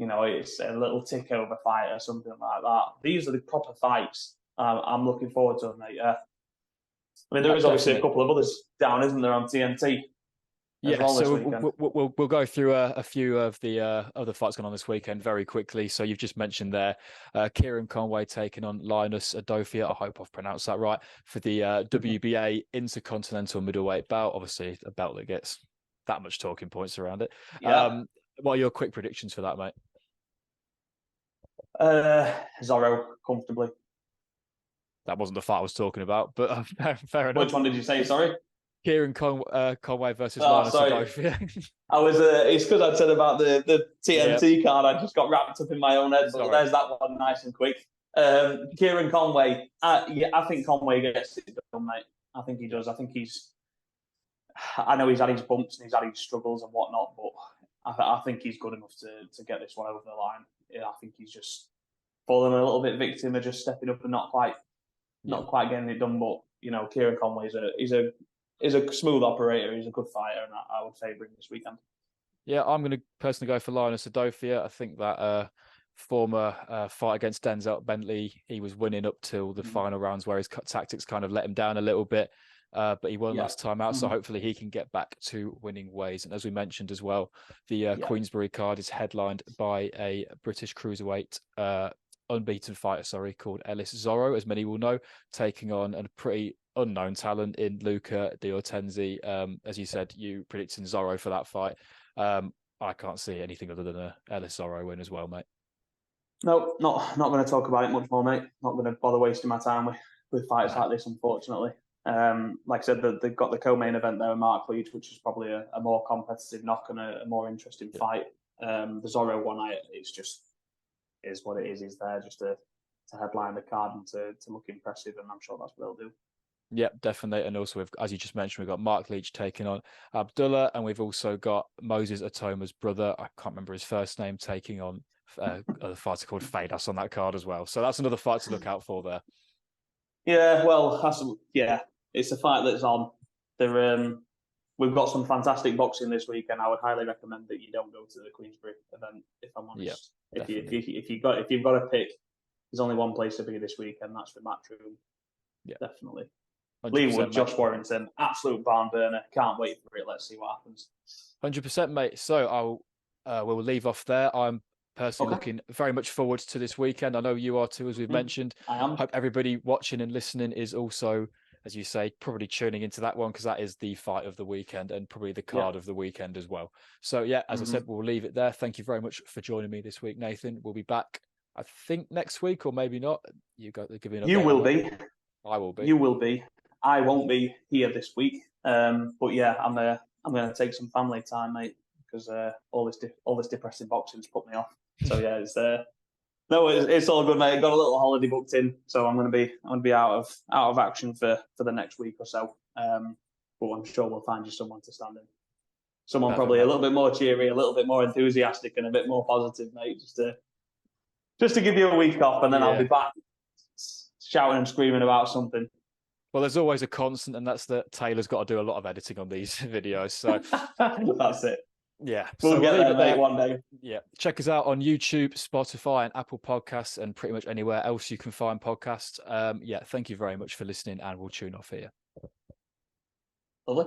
D: it's a little tick over fight or something like that. These are the proper fights. I'm looking forward to them, mate. Yeah. I mean, there is obviously a couple of others down, isn't there, on TNT?
E: Yeah,
D: well
E: so
D: this
E: we'll go through a few of the other fights going on this weekend very quickly. So you've just mentioned there, Kieran Conway taking on Linus Adofia. I hope I've pronounced that right, for the WBA Intercontinental Middleweight bout. Obviously, a belt that gets that much talking points around it.
D: Yeah.
E: What are your quick predictions for that, mate?
D: Zorro, comfortably.
E: That wasn't the fight I was talking about, but fair enough.
D: Which one did you say? Sorry.
E: Kieran Conway versus Linus Adofia.
D: I was. It's because I'd said about the TNT card. I just got wrapped up in my own head. But there's that one, nice and quick. Kieran Conway. I think Conway gets it done, mate. I think he does. I think he's. I know he's had his bumps and he's had his struggles and whatnot, but I think he's good enough to get this one over the line. Yeah, I think he's just fallen a little bit victim of just stepping up and not quite getting it done. But Kieran Conway is a smooth operator. He's a good fighter, and I would favour him this weekend. Yeah,
E: I'm going to personally go for Linus Adofia. I think that former fight against Denzel Bentley, he was winning up till the final rounds where his tactics kind of let him down a little bit. But he won last time out, so hopefully he can get back to winning ways. And as we mentioned as well, the Queensberry card is headlined by a British cruiserweight unbeaten fighter, called Ellis Zorro, as many will know, taking on a pretty unknown talent in Luca De Ortenzi. As you said, you predicting Zorro for that fight. I can't see anything other than a Ellis Zorro win as well, mate.
D: No, not going to talk about it much more, mate. Not going to bother wasting my time with fights like this, unfortunately. Like I said, they've got the co-main event there with Mark Leach, which is probably a more competitive knock and a more interesting fight. The Zorro one, it's just is what it is. He's there just to headline the card and to look impressive, and I'm sure that's what they'll do.
E: Yeah, definitely. And also, as you just mentioned, we've got Mark Leach taking on Abdullah, and we've also got Moses Atoma's brother, I can't remember his first name, taking on a fighter called Fadas on that card as well. So that's another fight to look out for there.
D: Yeah, well, it's a fight that's on. We've got some fantastic boxing this week, and I would highly recommend that you don't go to the Queensberry event, if I'm honest.
E: Yeah,
D: if you've got to pick, there's only one place to be this week, and that's the Matchroom. Yeah, definitely. Leigh Wood, Josh Warrington, absolute barn burner. Can't wait for it. Let's see what happens.
E: 100%, mate. So we'll leave off there. I'm personally looking very much forward to this weekend. I know you are too, as we've mentioned.
D: I am.
E: Hope everybody watching and listening is also, as you say, probably tuning into that one, because that is the fight of the weekend and probably the card of the weekend as well. So yeah, as I said, we'll leave it there. Thank you very much for joining me this week, Nathan. We'll be back, I think, next week, or maybe not. You got to give me an update.
D: You will be.
E: I will be.
D: You will be. I won't be here this week. But yeah, I'm going to take some family time, mate, because all this depressing boxing's put me off. So yeah, it's all good, mate. Got a little holiday booked in, so I'm going to be out of action for the next week or so. But I'm sure we'll find you someone to stand in. Someone probably a little bit more cheery, a little bit more enthusiastic, and a bit more positive, mate. Just to give you a week off, and then I'll be back shouting and screaming about something.
E: Well, there's always a constant, and that's that Taylor's got to do a lot of editing on these videos. So
D: that's it.
E: Yeah.
D: We'll get there, mate, one day.
E: Yeah. Check us out on YouTube, Spotify, and Apple Podcasts, and pretty much anywhere else you can find podcasts. Yeah, thank you very much for listening, and we'll tune off here.
D: Lovely.